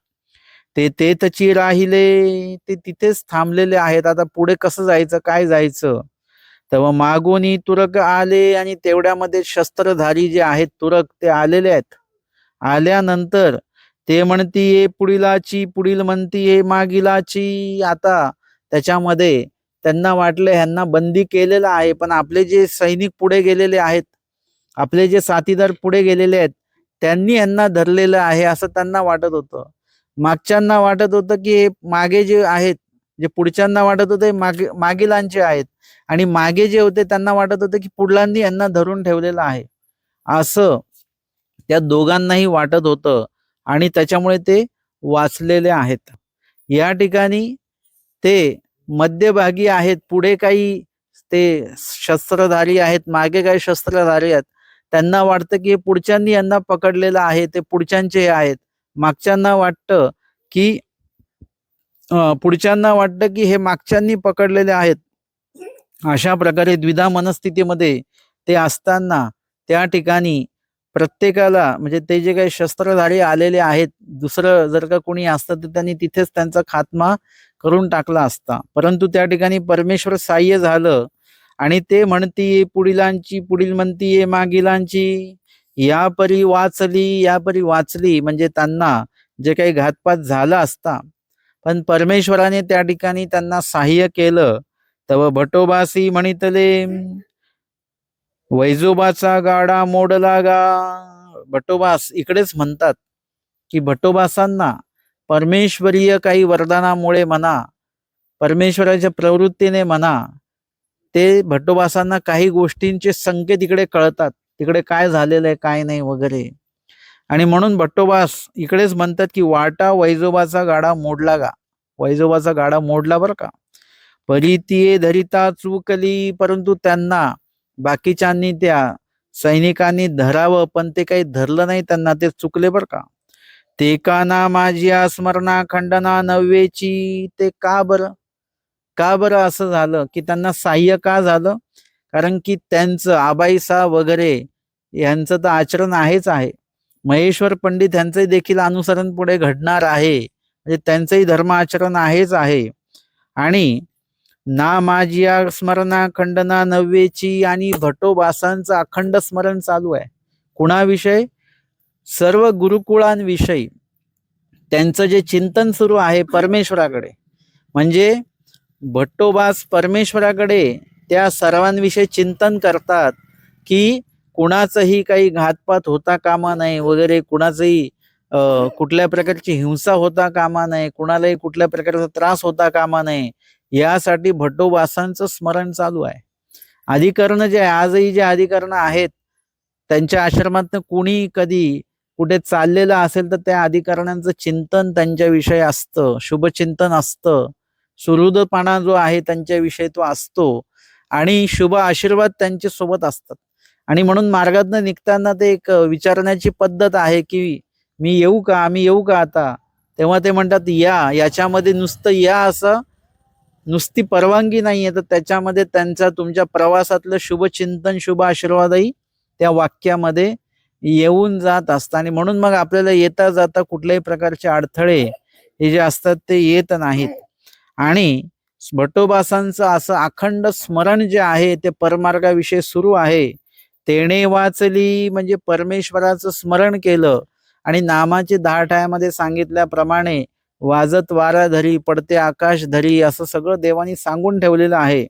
ते तेथची राहिले, ते तिथेच थांबलेले आहेत. आता पुढे कसं जायचं, काय जायचं. तेव्हा मागोनी तुरक आले, आणि तेवढ्यामध्ये शस्त्रधारी जे आहेत तुरक ते आलेले आहेत. आल्यानंतर ते म्हणती पुढीलाची, पुढील म्हणती मागीलाची. आता त्याच्यामध्ये त्यांना वाटलं ह्यांना बंदी केलेलं आहे, पण आपले जे सैनिक पुढे गेलेले आहेत, आपले जे साथीदार पुढे गेलेले आहेत, त्यांनी यांना धरलेलं आहे असं त्यांना वाटत होतं. मागच्यांना वाटत होतं की हे मागे जे आहेत, जे पुढच्यांना वाटत होते मागीलांचे आहेत, आणि मागे जे होते त्यांना वाटत होतं की पुढल्यांनी यांना धरून ठेवलेलं आहे, असं त्या दोघांनाही वाटत होतं. आणि त्याच्यामुळे ते वाचलेले आहेत. या ठिकाणी ते मध्यभागी आहेत, पुढे काही ते शस्त्रधारी आहेत, मागे काही शस्त्रधारी आहेत. त्यांना वाटतं की पुढच्यांनी यांना पकडलेलं आहे, ते पुढच्यांचे आहेत, मागच्यांना वाटतं की पुढच्यांना वाटतं की हे मागच्यांनी पकडलेले आहेत. अशा प्रकारे द्विधा मनस्थितीमध्ये ते असताना त्या ठिकाणी प्रत्येकाला म्हणजे ते जे काही शस्त्रधारी आलेले आहेत, दुसरं जर का कोणी असतं तर त्यांनी तिथेच त्यांचा खात्मा करून टाकला असता. परंतु त्या ठिकाणी परमेश्वर सहाय्य झालं आणि ते म्हणतीये पुढीलांची, पुढील म्हणतीये मागीलांची, या परी वाचली, या परी वाचली, म्हणजे त्यांना जे काही घातपात झाला असता, पण परमेश्वराने त्या ठिकाणी त्यांना सहाय्य केलं. तव भटोबासी म्हणितले वैजोबाचा गाडा मोडला गा. भटोबास इकडेच म्हणतात की भटोबासांना परमेश्वरीय काही वरदानामुळे म्हणा, परमेश्वराच्या प्रवृत्तीने म्हणा, ते भटोबासांना काही गोष्टींचे संकेत इकडे कळतात, तिकडे काय झालेलं आहे काय नाही वगैरे. आणि म्हणून भट्टोबास इकडेच म्हणतात की वाटा वैजोबाचा गाडा मोडला गा. वैजोबाचा गाडा मोडला बरं का. परितीये धरिता चुकली, परंतु त्यांना बाकीच्यांनी त्या सैनिकांनी धरावं पण ते काही धरलं नाही, त्यांना ते चुकले बरं का. ते का ना माझी स्मरणा खंडना नव्वेची. ते का बरं असं झालं की त्यांना सहाय्य का झालं? कारण की त्यांचं आबाईसा वगैरे यांचं तर आचरण आहेच आहे. महेश्वर पंडित यांचंही देखील अनुसरण पुढे घडणार आहे, म्हणजे त्यांचंही धर्म आचरण आहेच आहे. आणि ना माझिया स्मरणा खंडना नव्वेची, आणि भटोबासांचं अखंड स्मरण चालू आहे. कुणाविषयी? सर्व गुरुकुळांविषयी त्यांचं जे चिंतन सुरू आहे परमेश्वराकडे. म्हणजे भट्टोबास परमेश्वराकडे त्या सर्वांविषयी चिंतन करतात की कुणाचंही काही घातपात होता कामा नये वगैरे, कुणाचंही कुठल्या प्रकारची हिंसा होता कामा नये, कुणालाही कुठल्या प्रकारचा त्रास होता कामा नये, यासाठी भट्टोबासांचं स्मरण चालू आहे. अधिकरण जे आजही जे अधिकरण आहेत त्यांच्या आश्रमात कुणी कधी कुठे चाललेलं असेल तर त्या अधिकाऱ्यांचं चिंतन त्यांच्याविषयी असतं, शुभचिंतन असतं, सुहृदपणा जो आहे त्यांच्याविषयी तो असतो आणि शुभ आशीर्वाद त्यांच्या सोबत असतात. आणि म्हणून मार्गातनं निघताना ते एक विचारण्याची पद्धत आहे की मी येऊ का, आम्ही येऊ का आता. तेव्हा ते म्हणतात या. याच्यामध्ये नुसतं या असं नुसती परवानगी नाहीये, तर त्याच्यामध्ये त्यांचा तुमच्या प्रवासातलं शुभचिंतन शुभ आशीर्वादही त्या वाक्यामध्ये येऊन जात असतात. आणि म्हणून मग आपल्याला येता जाता कुठल्याही प्रकारचे अडथळे हे जे असतात ते येत नाहीत. आणि भट्टोबासांचं असं अखंड स्मरण जे आहे ते परमार्गाविषयी सुरू आहे. तेणे वाचली म्हणजे परमेश्वराचं स्मरण केलं आणि नामाचे 10 ठायामध्ये सांगितल्याप्रमाणे वाजत वारा धरी पडते आकाश धरी असं सगळं देवानी सांगून ठेवलेलं आहे.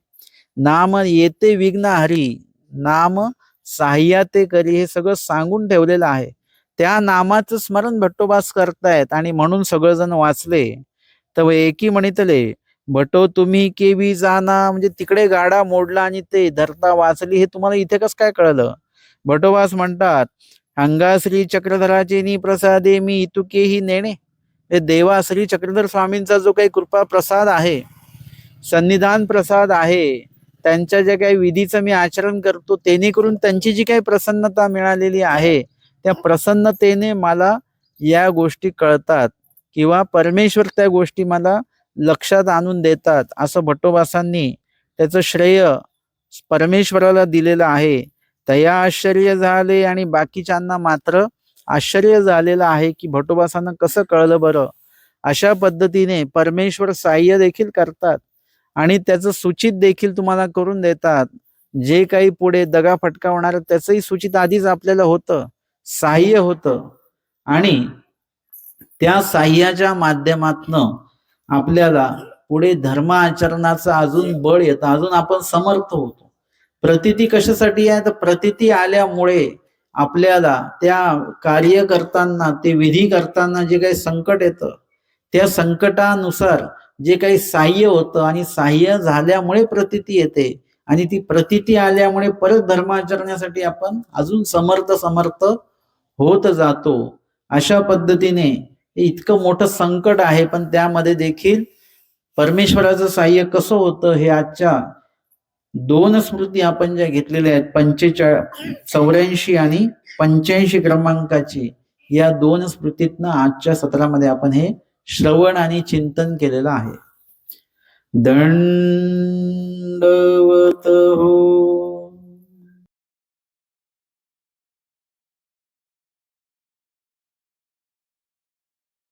नाम येते विघ्न हरी, नाम सहाय्याते करी, हे सगळं सांगून ठेवलेलं आहे. त्या नामाचं स्मरण भट्टोबास करतायत आणि म्हणून सगळेजण वाचले. तर एकी म्हणितले भटो तुम्ही केवी जाना, म्हणजे तिकडे गाडा मोडला आणि ते धरता वाचली हे तुम्हाला इथे कसं काय कळलं? भटोबास म्हणतात अंगाश्री चक्रधराचे नि प्रसादे मी इतुकेही नेणे. हे देवा श्री चक्रधर स्वामींचा जो काही कृपा प्रसाद आहे, सन्निधान प्रसाद आहे, त्यांच्या जे काही विधीचं मी आचरण करतो तेने करून त्यांची जी काही प्रसन्नता मिळालेली आहे त्या प्रसन्नतेने मला या गोष्टी कळतात किंवा परमेश्वर त्या गोष्टी मला लक्षात आणून देतात, असं भट्टोबासांनी त्याचं श्रेय परमेश्वराला दिलेलं आहे. तया आश्चर्य झाले आणि बाकीच्यांना मात्र आश्चर्य झालेलं आहे की भट्टोबासांना कसं कळलं बरं. अशा पद्धतीने परमेश्वर सहाय्य देखील करतात आणि त्याचं सूचित देखील तुम्हाला करून देतात. जे काही पुढे दगा फटका होणार त्याचंही सूचित आधीच आपल्याला होतं, सहाय्य होतं आणि त्या सहाय्याच्या माध्यमातनं आपल्याला पुढे धर्म आचरणाचं अजून बळ येतं, अजून आपण समर्थ होतो. प्रतीती कशासाठी आहे? तर प्रतीती आल्यामुळे आपल्याला त्या कार्य करताना, ते विधी करताना जे काही संकट येतं त्या संकटानुसार जे काही सहाय्य होतं आणि सहाय्य झाल्यामुळे प्रतीती येते आणि ती प्रतीती आल्यामुळे परत धर्माचरणासाठी आपण अजून समर्थ होत जातो. अशा पद्धतीने इतकं मोठं संकट आहे पण त्यामध्ये देखील परमेश्वराचं सहाय्य कसं होतं हे आजच्या 2 स्मृती आपण ज्या घेतलेल्या आहेत 84 आणि 85 क्रमांकाची, या दोन स्मृतीतनं आजच्या सत्रामध्ये आपण हे श्रवण आणि चिंतन केलेलं आहे. दंडवत